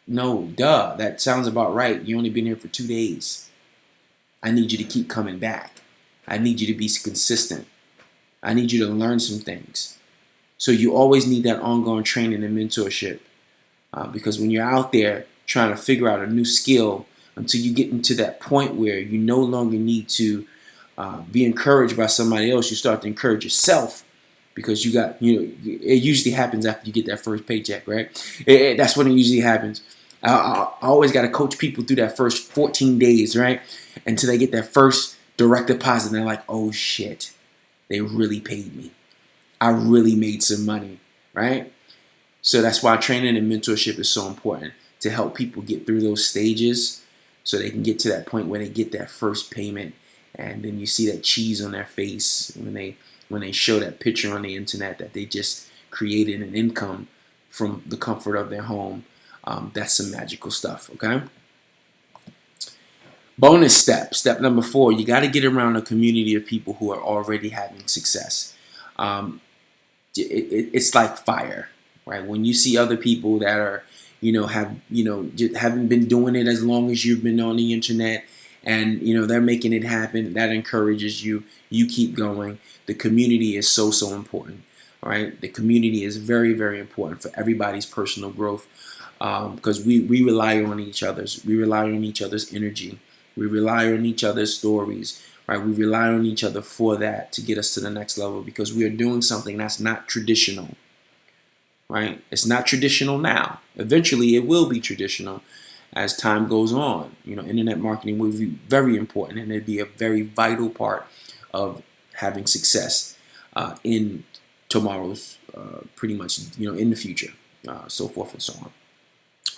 Speaker 1: No, duh. That sounds about right. You only been here for 2 days. I need you to keep coming back. I need you to be consistent. I need you to learn some things. So you always need that ongoing training and mentorship, because when you're out there trying to figure out a new skill, until you get into that point where you no longer need to be encouraged by somebody else, you start to encourage yourself, because you got, it usually happens after you get that first paycheck, right? That's when it usually happens. I always got to coach people through that first 14 days, right? Until they get that first direct deposit, and they're like, oh shit, they really paid me. I really made some money, right? So that's why training and mentorship is so important, to help people get through those stages so they can get to that point where they get that first payment, and then you see that cheese on their face when they show that picture on the internet that they just created an income from the comfort of their home. That's some magical stuff, okay? Bonus step number 4, you got to get around a community of people who are already having success. It's like fire, right? When you see other people that are, haven't been doing it as long as you've been on the internet, and they're making it happen, that encourages you. You keep going. The community is so important, right? The community is very, very important for everybody's personal growth, because we rely on each other's. We rely on each other's energy. We rely on each other's stories, right? We rely on each other for that, to get us to the next level, because we are doing something that's not traditional, right? It's not traditional now. Eventually, it will be traditional as time goes on. Internet marketing will be very important, and it'd be a very vital part of having success in tomorrow's, pretty much, in the future, so forth and so on.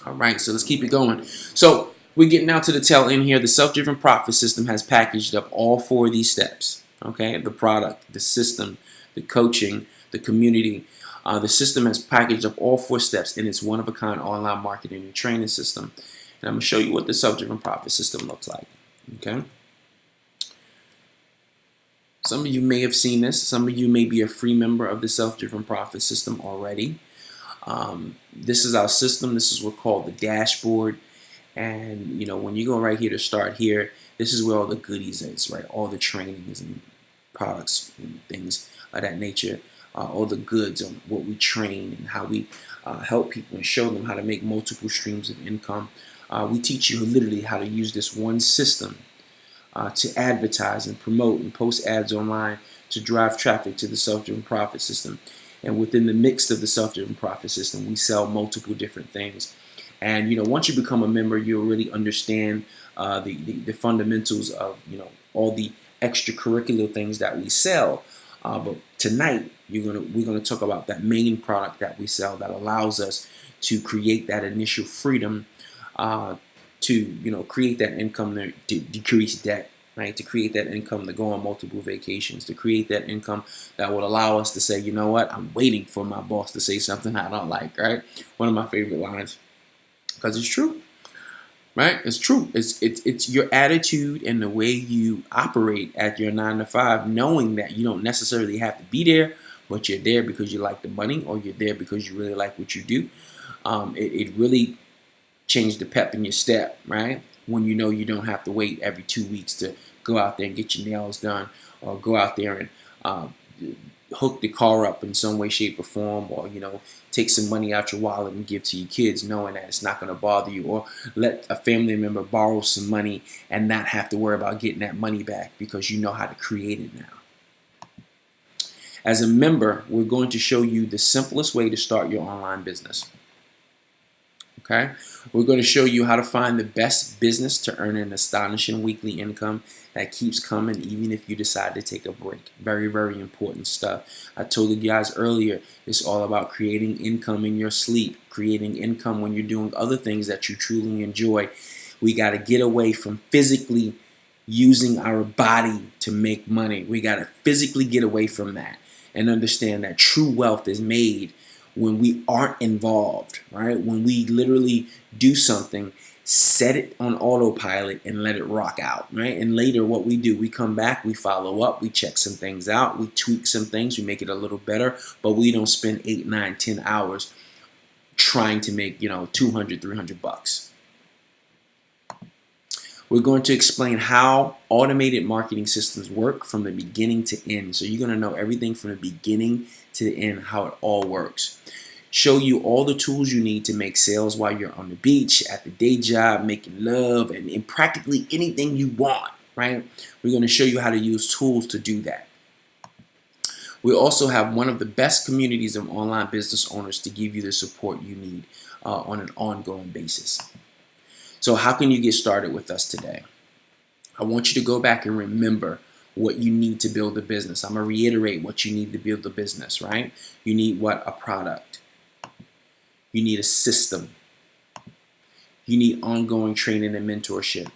Speaker 1: All right, so let's keep it going. So we're getting out to the tail end here. The self-driven profit system has packaged up all 4 of these steps. Okay, the product, the system, the coaching, the community. The system has packaged up all 4 steps in its one-of-a-kind online marketing and training system. And I'm going to show you what the self-driven profit system looks like. Okay. Some of you may have seen this. Some of you may be a free member of the self-driven profit system already. This is our system. This is what's called the dashboard. And when you go right here to start here, this is where all the goodies is, right? All the trainings and products and things of that nature. All the goods on what we train and how we help people and show them how to make multiple streams of income. We teach you literally how to use this one system to advertise and promote and post ads online to drive traffic to the self-driven profit system. And within the mix of the self-driven profit system, we sell multiple different things. And once you become a member, you'll really understand the fundamentals of all the extracurricular things that we sell. But tonight we're gonna talk about that main product that we sell that allows us to create that initial freedom, to create that income, to decrease debt, right? To create that income to go on multiple vacations, to create that income that would allow us to say, you know what, I'm waiting for my boss to say something I don't like, right? One of my favorite lines, because it's true, right? It's true. It's your attitude and the way you operate at your 9 to 5, knowing that you don't necessarily have to be there, but you're there because you like the money, or you're there because you really like what you do. It really changed the pep in your step, right? When you know you don't have to wait every 2 weeks to go out there and get your nails done, or go out there and hook the car up in some way, shape, or form, or take some money out your wallet and give to your kids, knowing that it's not going to bother you, or let a family member borrow some money and not have to worry about getting that money back because you know how to create it now. As a member, we're going to show you the simplest way to start your online business. Okay? We're going to show you how to find the best business to earn an astonishing weekly income that keeps coming even if you decide to take a break. Very, very important stuff. I told you guys earlier, it's all about creating income in your sleep, creating income when you're doing other things that you truly enjoy. We got to get away from physically using our body to make money. We got to physically get away from that and understand that true wealth is made when we aren't involved, right? When we literally do something, set it on autopilot and let it rock out, right? And later what we do, we come back, we follow up, we check some things out, we tweak some things, we make it a little better, but we don't spend 8, 9, 10 hours trying to make, $200, $300. We're going to explain how automated marketing systems work from the beginning to end. So you're going to know everything from the beginning to the end, how it all works. Show you all the tools you need to make sales while you're on the beach, at the day job, making love, and in practically anything you want, right? We're going to show you how to use tools to do that. We also have one of the best communities of online business owners to give you the support you need on an ongoing basis. So how can you get started with us today? I want you to go back and remember what you need to build a business. I'm going to reiterate what you need to build a business, right? You need what? A product. You need a system. You need ongoing training and mentorship.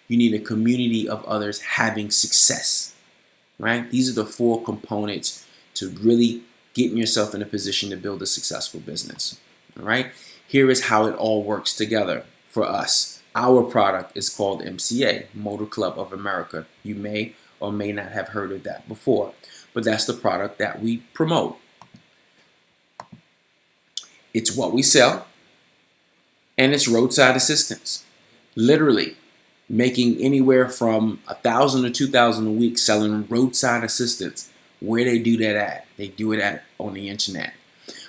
Speaker 1: You need a community of others having success, right? These are the 4 components to really getting yourself in a position to build a successful business, all right? Here is how it all works together. For us, our product is called MCA, Motor Club of America. You may or may not have heard of that before, but that's the product that we promote. It's what we sell, and it's roadside assistance. Literally making anywhere from $1,000 to $2,000 a week selling roadside assistance. Where they do that at? They do it on the internet.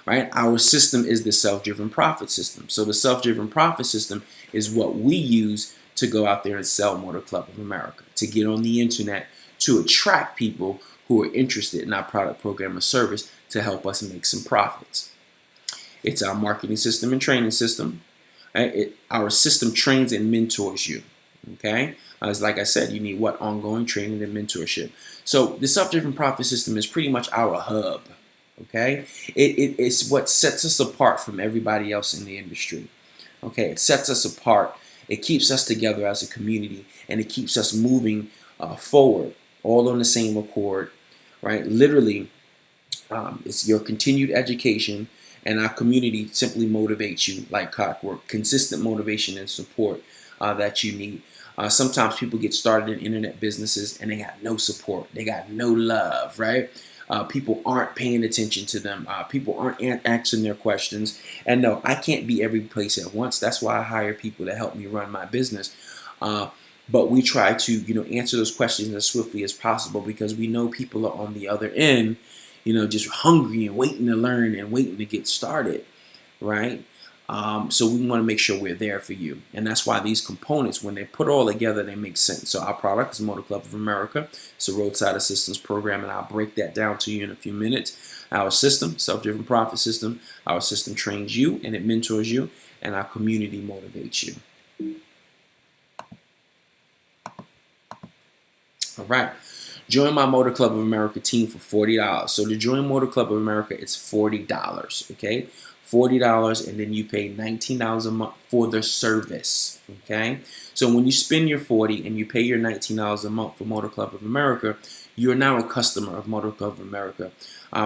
Speaker 1: Right? Our system is the self-driven profit system. So the self-driven profit system is what we use to go out there and sell Motor Club of America, to get on the internet, to attract people who are interested in our product, program, or service to help us make some profits. It's our marketing system and training system. Right? Our system trains and mentors you. Okay? As like I said, you need what? Ongoing training and mentorship. So the self-driven profit system is pretty much our hub. Okay, it's what sets us apart from everybody else in the industry. Okay, it sets us apart. It keeps us together as a community, and it keeps us moving forward, all on the same accord. Right, literally, it's your continued education, and our community simply motivates you like clockwork. Consistent motivation and support that you need. Sometimes people get started in internet businesses and they got no support. They got no love, right? People aren't paying attention to them. People aren't answering their questions. And no, I can't be every place at once. That's why I hire people to help me run my business. But we try to, answer those questions as swiftly as possible because we know people are on the other end, just hungry and waiting to learn and waiting to get started, right? So we want to make sure we're there for you. And that's why these components, when they put all together, they make sense. So our product is Motor Club of America. It's a roadside assistance program, and I'll break that down to you in a few minutes. Our system, self-driven profit system, our system trains you and it mentors you, and our community motivates you. All right. Join my Motor Club of America team for $40. So to join Motor Club of America, it's $40, okay? $40, and then you pay $19 a month for the service, okay? So when you spend your $40 and you pay your $19 a month for Motor Club of America, you're now a customer of Motor Club of America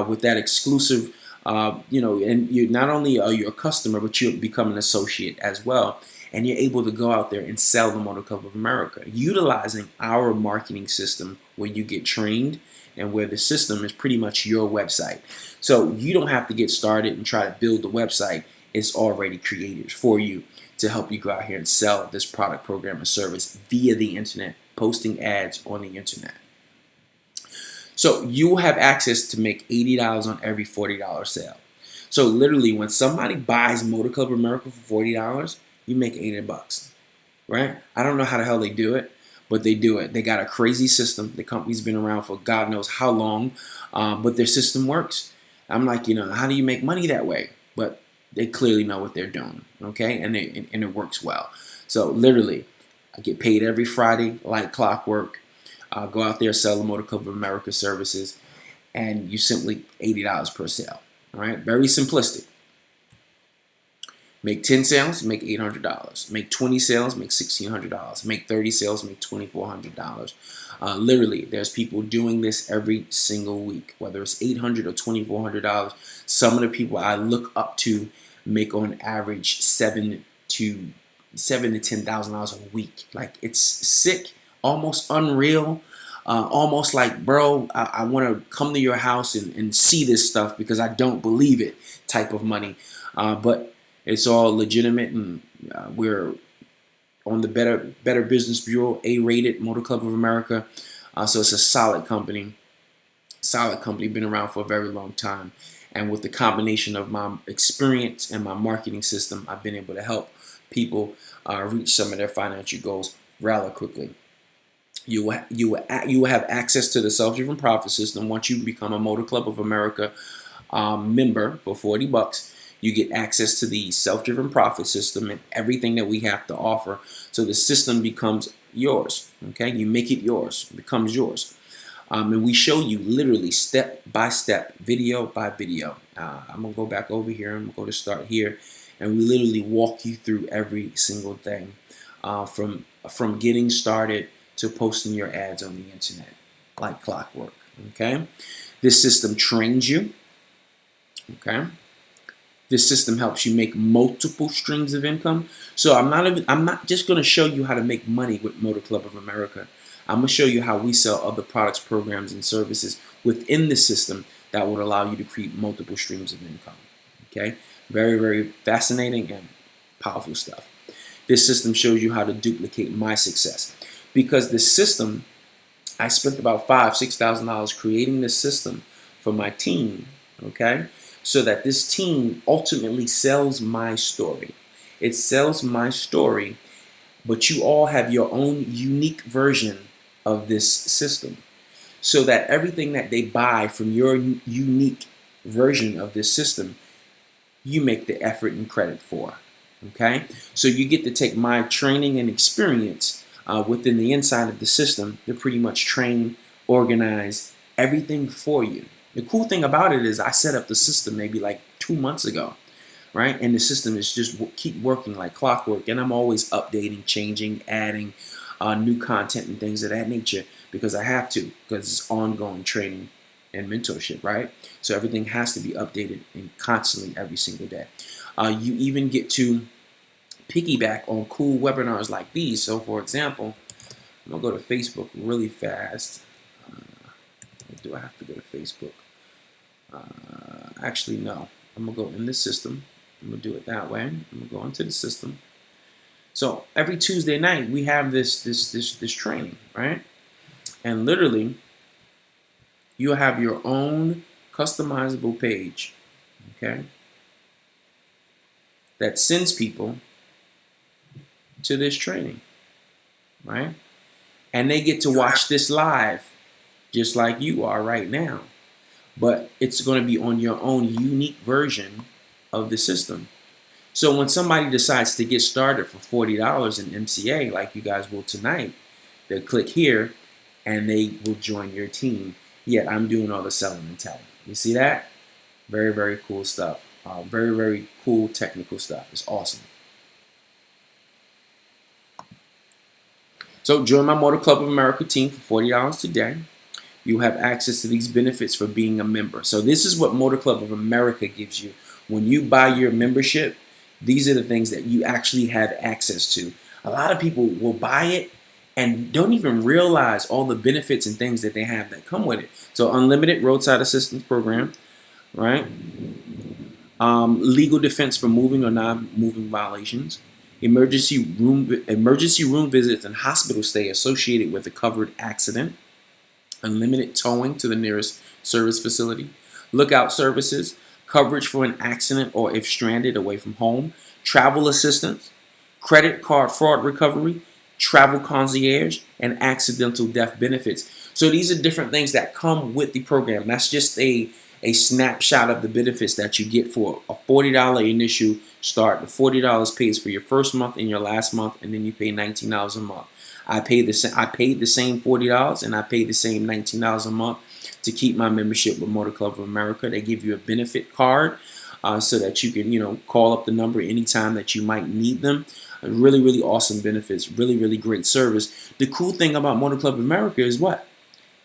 Speaker 1: with that exclusive, and you not only are you a customer, but you become an associate as well, and you're able to go out there and sell the Motor Club of America, utilizing our marketing system where you get trained and where the system is pretty much your website. So you don't have to get started and try to build the website. It's already created for you to help you go out here and sell this product, program, or service via the internet posting ads on the internet. So you will have access to make $80 on every $40 sale. So literally, when somebody buys Motor Club of America for $40, you make $80, right? I don't know how the hell they do it, but they do it. They got a crazy system. The company's been around for God knows how long, but their system works. I'm like, how do you make money that way? But they clearly know what they're doing, okay? And it works well. So literally, I get paid every Friday like clockwork. Go out there, sell the Motor Club of America services, and you simply $80 per sale. All right, very simplistic. Make 10 sales, make $800. Make 20 sales, make $1,600. Make 30 sales, make $2,400. Literally, there's people doing this every single week, whether it's $800 or $2,400. Some of the people I look up to make on average $7,000 to $10,000 a week. Like, it's sick. Almost unreal, almost like, bro, I want to come to your house and see this stuff because I don't believe it type of money. But it's all legitimate, and we're on the Better Business Bureau, A-rated, Motor Club of America. So it's a solid company, been around for a very long time. And with the combination of my experience and my marketing system, I've been able to help people reach some of their financial goals rather quickly. You will have access to the self-driven profit system once you become a Motor Club of America member for $40. You get access to the self-driven profit system and everything that we have to offer. So the system becomes yours. Okay, you make it yours, it becomes yours. And we show you literally step by step, video by video. I'm gonna go back over here. I'm gonna go to start here, and we literally walk you through every single thing from getting started to posting your ads on the internet like clockwork. Okay, this system trains you. Okay, this system helps you make multiple streams of income. So I'm not just going to show you how to make money with Motor Club of America. I'm going to show you how we sell other products, programs, and services within the system that would allow you to create multiple streams of income. Okay, very, very fascinating and powerful stuff. This system shows you how to duplicate my success. Because the system, I spent about $5,000–6,000 creating this system for my team, okay? So that this team ultimately sells my story. It sells my story, but you all have your own unique version of this system. So that everything that they buy from your unique version of this system, you make the effort and credit for, okay? So you get to take my training and experience within the inside of the system to pretty much train, organize everything for you. The cool thing about it is I set up the system maybe like 2 months ago, right? And the system is just keep working like clockwork, and I'm always updating, changing, adding new content and things of that nature because I have to, because it's ongoing training and mentorship, right? So everything has to be updated and constantly every single day. You even get to piggyback on cool webinars like these. So for example, I'm gonna go to Facebook really fast. Do I have to go to Facebook? Actually, no. I'm gonna go in the system. I'm gonna do it that way. I'm gonna go into the system. So every Tuesday night we have this training, right? And literally, you have your own customizable page, okay, that sends people to this training, right? And they get to watch this live just like you are right now. But it's going to be on your own unique version of the system. So when somebody decides to get started for $40 in MCA, like you guys will tonight, they'll click here and they will join your team. Yet I'm doing all the selling and telling. You see that? Very, very cool stuff. Very, very cool technical stuff. It's awesome. So join my Motor Club of America team for $40 today. You have access to these benefits for being a member. So this is what Motor Club of America gives you. When you buy your membership, these are the things that you actually have access to. A lot of people will buy it and don't even realize all the benefits and things that they have that come with it. So unlimited roadside assistance program, right? Legal defense for moving or non-moving violations. emergency room visits and hospital stay associated with a covered accident, unlimited towing to the nearest service facility, lookout services, coverage for an accident or if stranded away from home, travel assistance, credit card fraud recovery, travel concierge, and accidental death benefits. So these are different things that come with the program. That's just a snapshot of the benefits that you get for a $40 initial start. The $40 pays for your first month and your last month, and then you pay $19 a month. I paid the same $40 and I paid the same $19 a month to keep my membership with Motor Club of America. They give you a benefit card so that you can, call up the number anytime that you might need them. Really, really awesome benefits. Really, really great service. The cool thing about Motor Club of America is what?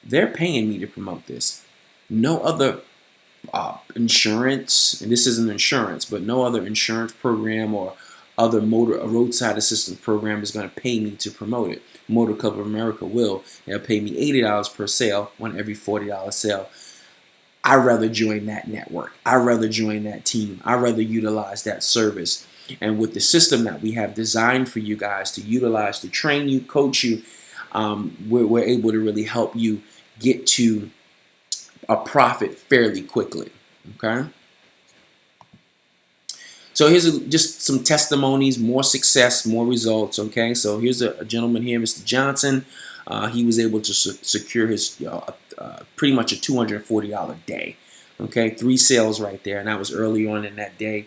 Speaker 1: They're paying me to promote this. No other insurance, and this isn't insurance, but no other insurance program or other roadside assistance program is going to pay me to promote it. Motor Club of America will. They'll pay me $80 per sale on every $40 sale. I'd rather join that network. I'd rather join that team. I'd rather utilize that service. And with the system that we have designed for you guys to utilize, to train you, coach you, we're able to really help you get to a profit fairly quickly. Okay? So here's just some testimonies, more success, more results. Okay, so here's a gentleman here, Mr. Johnson. He was able to secure his pretty much a $240 day. Okay, 3 sales right there, and that was early on in that day.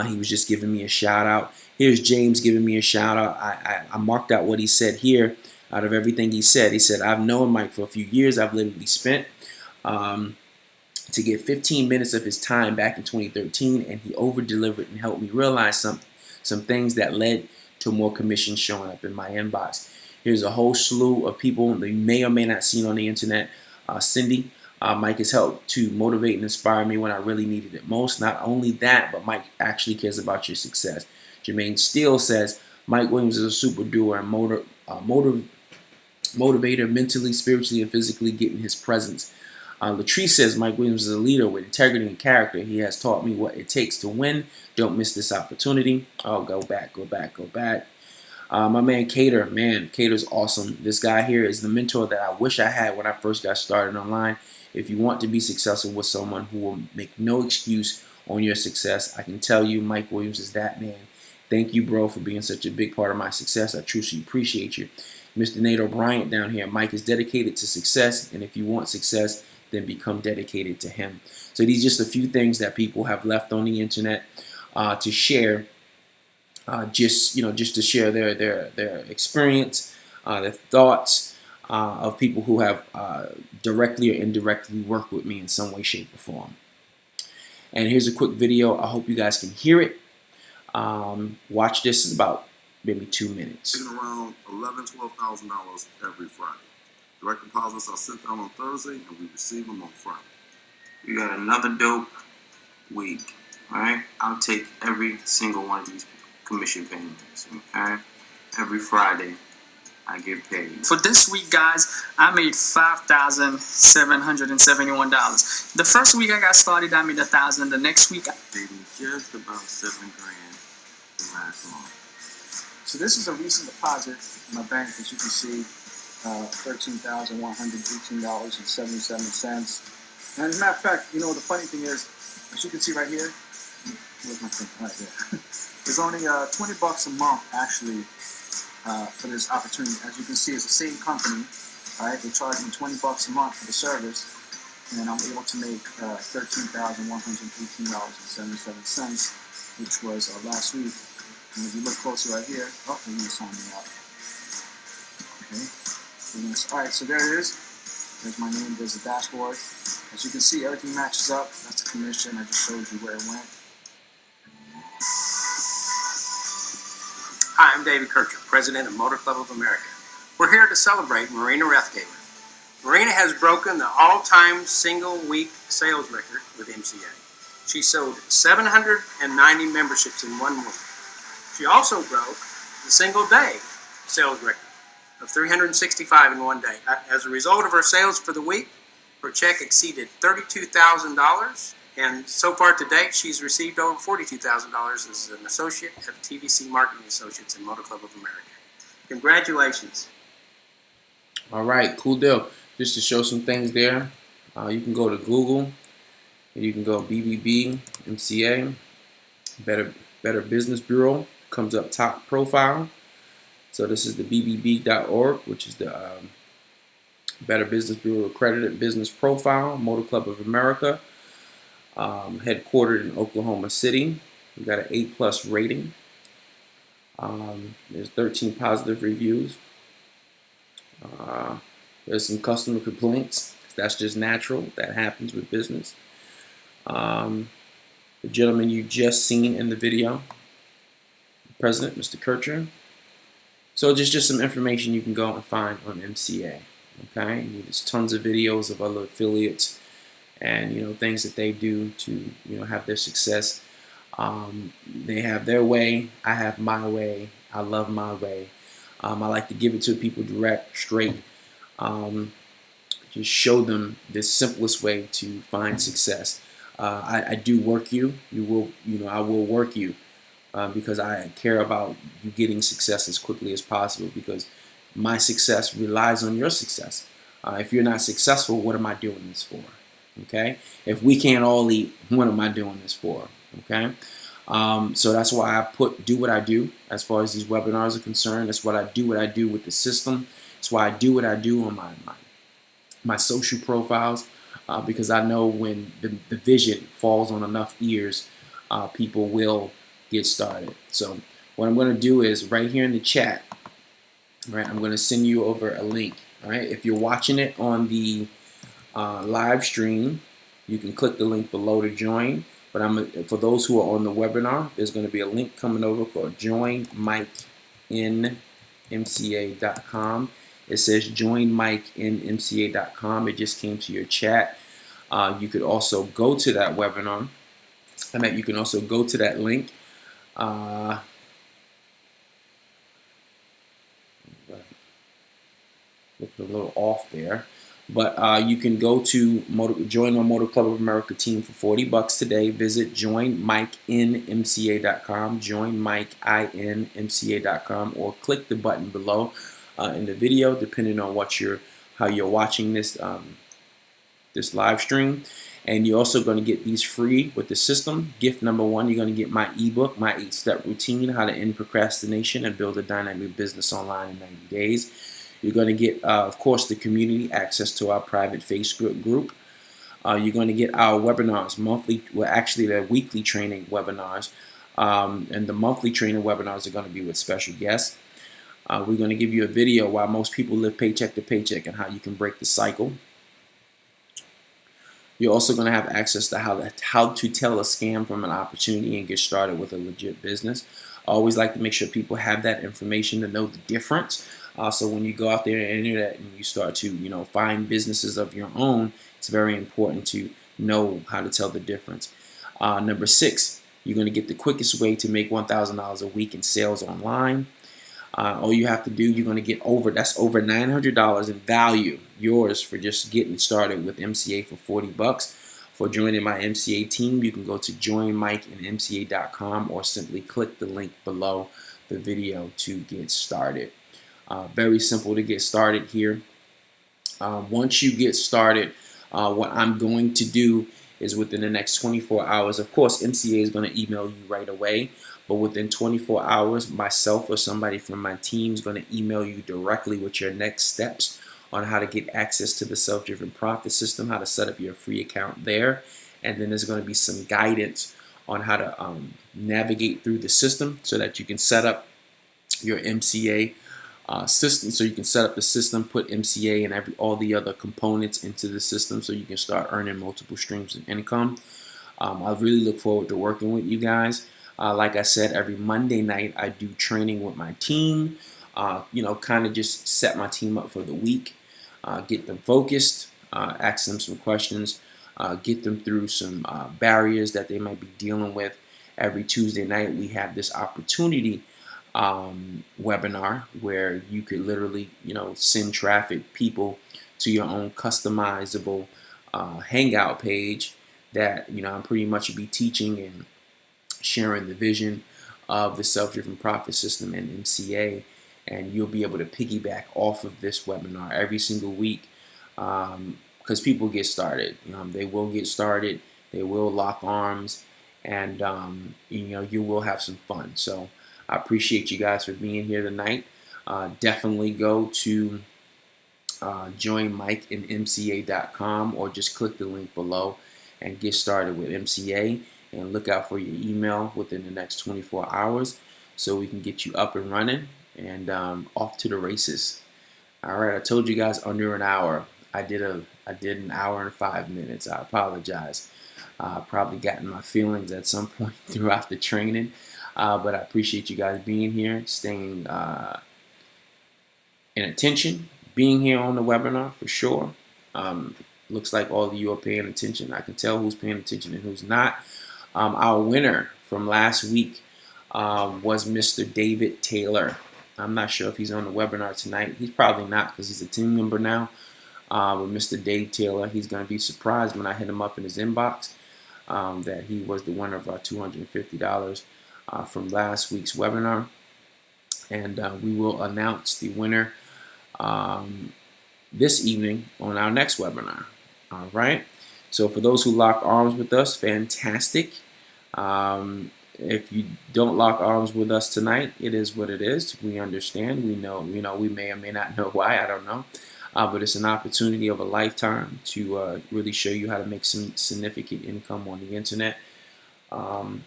Speaker 1: He was just giving me a shout out. Here's James giving me a shout out. I marked out what he said here. Out of everything he said, I've known Mike for a few years. I've literally spent to get 15 minutes of his time back in 2013, and he over-delivered and helped me realize some things that led to more commissions showing up in my inbox. Here's a whole slew of people that you may or may not seen on the internet. Cindy, Mike has helped to motivate and inspire me when I really needed it most. Not only that, but Mike actually cares about your success. Jermaine Steele says, Mike Williams is a super doer and motivator mentally, spiritually, and physically, getting his presence. Latrice says, Mike Williams is a leader with integrity and character. He has taught me what it takes to win. Don't miss this opportunity. Oh, go back. My man Cater, Cater's awesome. This guy here is the mentor that I wish I had when I first got started online. If you want to be successful with someone who will make no excuse on your success, I can tell you Mike Williams is that man. Thank you, bro, for being such a big part of my success. I truly appreciate you. Mr. Nate O'Brien down here, Mike is dedicated to success, and if you want success, then become dedicated to him. So these are just a few things that people have left on the internet to share, just to share their experience, their thoughts of people who have directly or indirectly worked with me in some way, shape, or form. And here's a quick video. I hope you guys can hear it. Watch this. It's about maybe 2 minutes.
Speaker 2: Around $11,000 to $12,000 every Friday. Direct deposits are sent out on Thursday, and we receive them on Friday.
Speaker 3: You got another dope week, all right? I'll take every single one of these commission payments, okay? Every Friday, I get paid.
Speaker 4: For this week, guys, I made $5,771. The first week I got started, I made $1,000. The next week,
Speaker 3: I paid me just about $7,000 the last month.
Speaker 4: So this is a recent deposit in my bank, as you can see. $13,118.77. And as a matter of fact, the funny thing is, as you can see right here, where's my thing? Right there. There's only $20 a month actually for this opportunity. As you can see, it's the same company. All right, they charge me $20 a month for the service, and I'm able to make $13,118.77, which was last week. And if you look closer right here, they're going to sign me up. Okay. Alright, so there it is. There's my name, there's the dashboard. As you can see, everything matches up. That's the commission. I just showed you where it went.
Speaker 5: Hi, I'm David Kircher, President of Motor Club of America. We're here to celebrate Marina Rethgaber. Marina has broken the all-time single-week sales record with MCA. She sold 790 memberships in 1 week. She also broke the single-day sales record of 365 in 1 day. As a result of her sales for the week, her check exceeded $32,000 And so far to date, she's received over $42,000 as an associate at TVC Marketing Associates in Motor Club of America. Congratulations.
Speaker 1: All right, cool deal. Just to show some things there, you can go to Google, and you can go BBB, MCA, Better Business Bureau, comes up top profile. So this is the BBB.org, which is the Better Business Bureau accredited business profile, Motor Club of America, headquartered in Oklahoma City. We got an A+ rating. There's 13 positive reviews. There's some customer complaints. That's just natural. That happens with business. The gentleman you just seen in the video, the president, Mr. Kircher. So just some information you can go and find on MCA. Okay, there's tons of videos of other affiliates and things that they do to have their success. They have their way. I have my way. I love my way. I like to give it to people direct, straight. Just show them the simplest way to find success. I do work you. I will work you because I care about you getting success as quickly as possible, because my success relies on your success. If you're not successful, what am I doing this for? Okay. If we can't all eat, what am I doing this for? Okay. So that's why I do what I do as far as these webinars are concerned. That's what I do with the system. That's why I do what I do on my social profiles, because I know when the vision falls on enough ears, people will get started. So what I'm going to do is right here in the chat, right, I'm going to send you over a link. All right, if you're watching it on the live stream, you can click the link below to join. But for those who are on the webinar, there's going to be a link coming over called Join Mike in MCA.com. It says Join Mike in MCA.com. It just came to your chat. You could also go to that webinar. You can also go to that link. Looking a little off there. But you can go to join my Motor Club of America team for $40 today. Visit joinmikeinmca.com, joinmikeinmca.com, or click the button below in the video, depending on how you're watching this this live stream. And you're also going to get these free with the system. Gift number 1, you're going to get my ebook, my 8-step routine, how to end procrastination and build a dynamic business online in 90 days. You're going to get, of course, the community access to our private Facebook group. You're going to get our webinars, monthly, well, actually they're weekly training webinars. And the monthly training webinars are going to be with special guests. We're going to give you a video why most people live paycheck to paycheck and how you can break the cycle. You're also going to have access to how to tell a scam from an opportunity and get started with a legit business. I always like to make sure people have that information to know the difference. So when you go out there on the internet and you start to, find businesses of your own, it's very important to know how to tell the difference. Number 6, you're going to get the quickest way to make $1,000 a week in sales online. All you have to do, you're going to get over $900 in value, yours, for just getting started with MCA for $40. For joining my MCA team, you can go to joinmikeinmca.com or simply click the link below the video to get started. Very simple to get started here. Once you get started, what I'm going to do is within the next 24 hours, of course, MCA is going to email you right away, but within 24 hours, myself or somebody from my team is going to email you directly with your next steps on how to get access to the self-driven profit system, how to set up your free account there, and then there's going to be some guidance on how to navigate through the system so that you can set up your MCA system, so you can set up the system, put MCA and all the other components into the system so you can start earning multiple streams of income. I really look forward to working with you guys. Like I said, every Monday night I do training with my team, kind of just set my team up for the week, get them focused, ask them some questions, get them through some barriers that they might be dealing with. Every Tuesday night we have this opportunity webinar where you could literally, send traffic people to your own customizable hangout page that I'm pretty much be teaching and sharing the vision of the self-driven profit system and MCA, and you'll be able to piggyback off of this webinar every single week, because people get started. They will get started, they will lock arms, and you will have some fun. So I appreciate you guys for being here tonight. Definitely go to join MikeandMCA.com, or just click the link below and get started with MCA, and look out for your email within the next 24 hours so we can get you up and running and off to the races. All right, I told you guys under an hour. I did an hour and 5 minutes. I apologize. Probably got in my feelings at some point throughout the training, but I appreciate you guys being here, staying in attention, being here on the webinar for sure. Looks like all of you are paying attention. I can tell who's paying attention and who's not. Our winner from last week was Mr. David Taylor. I'm not sure if he's on the webinar tonight. He's probably not, because he's a team member now. With Mr. Dave Taylor, he's going to be surprised when I hit him up in his inbox that he was the winner of our $250 from last week's webinar. And we will announce the winner this evening on our next webinar. All right. So for those who lock arms with us, fantastic. If you don't lock arms with us tonight, it is what it is. We understand. We know. We may or may not know why. I don't know. But it's an opportunity of a lifetime to really show you how to make some significant income on the internet. And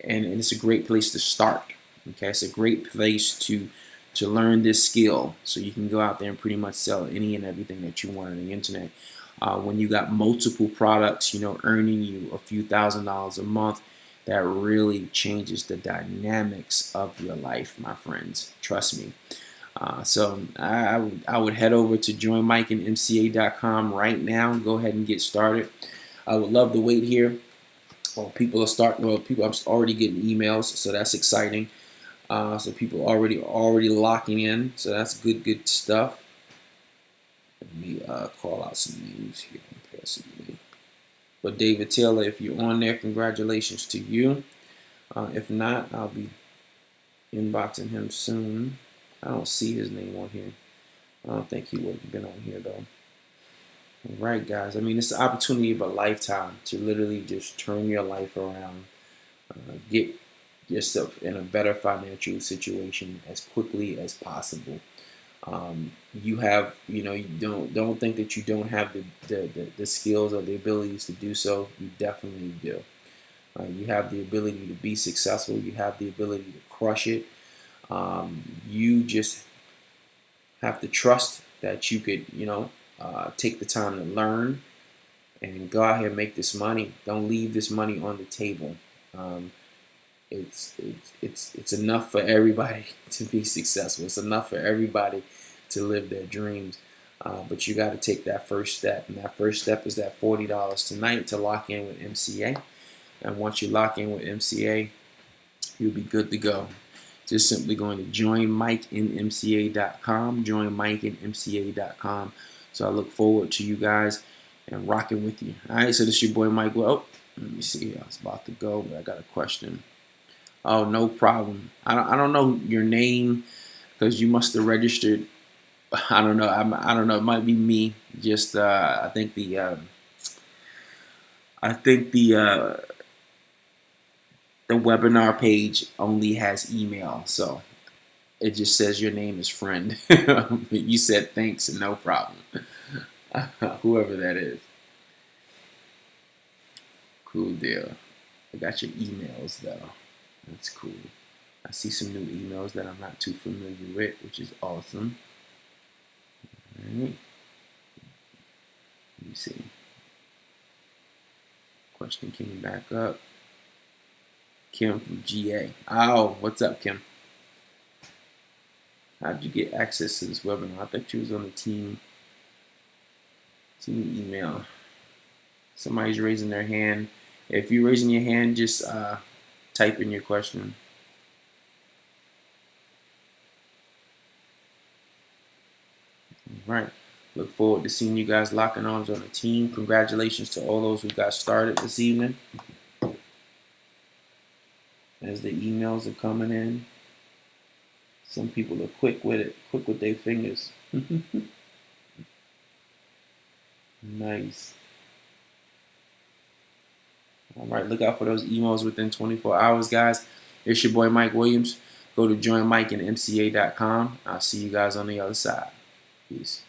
Speaker 1: it's a great place to start. Okay, it's a great place to learn this skill, so you can go out there and pretty much sell any and everything that you want on the internet. When you got multiple products, earning you a few $1,000s a month, that really changes the dynamics of your life, my friends. Trust me. So I would head over to joinmikeandmca.com right now. Go ahead and get started. I would love to wait here. Well, people are starting. Well, I'm already getting emails, so that's exciting. So people already locking in, so that's good stuff. Let me call out some names here. But David Taylor, if you're on there, congratulations to you. If not, I'll be inboxing him soon. I don't see his name on here. I don't think he would have been on here though. All right, guys. I mean, it's the opportunity of a lifetime to literally just turn your life around, get yourself in a better financial situation as quickly as possible. You have, you don't think that you don't have the skills or the abilities to do so. You definitely do. You have the ability to be successful. You have the ability to crush it. You just have to trust that you could, take the time to learn and go out here and make this money. Don't leave this money on the table. It's enough for everybody to be successful. It's enough for everybody to live their dreams. But you got to take that first step, and that first step is that $40 tonight to lock in with MCA. And once you lock in with MCA, you'll be good to go. Just simply going to joinmikeandmca.com, joinmikeandmca.com. So I look forward to you guys and rocking with you. All right, so this is your boy Mike. Well, let me see. I was about to go, but I got a question. Oh, no problem. I don't know your name because you must have registered. I don't know. I don't know. It might be me. Just I think the webinar page only has email, so it just says your name is friend. You said thanks and no problem. Whoever that is. Cool deal. I got your emails though. That's cool. I see some new emails that I'm not too familiar with, which is awesome. All right. Let me see. Question came back up. Kim from GA. Oh, what's up, Kim? How'd you get access to this webinar? I thought you was on the team email. Somebody's raising their hand. If you're raising your hand, just type in your question. All right. Look forward to seeing you guys locking arms on a team. Congratulations to all those who got started this evening. As the emails are coming in, some people are quick with it, quick with their fingers. Nice. All right, look out for those emails within 24 hours, guys. It's your boy Mike Williams. Go to joinmikeandmca.com. I'll see you guys on the other side. Peace.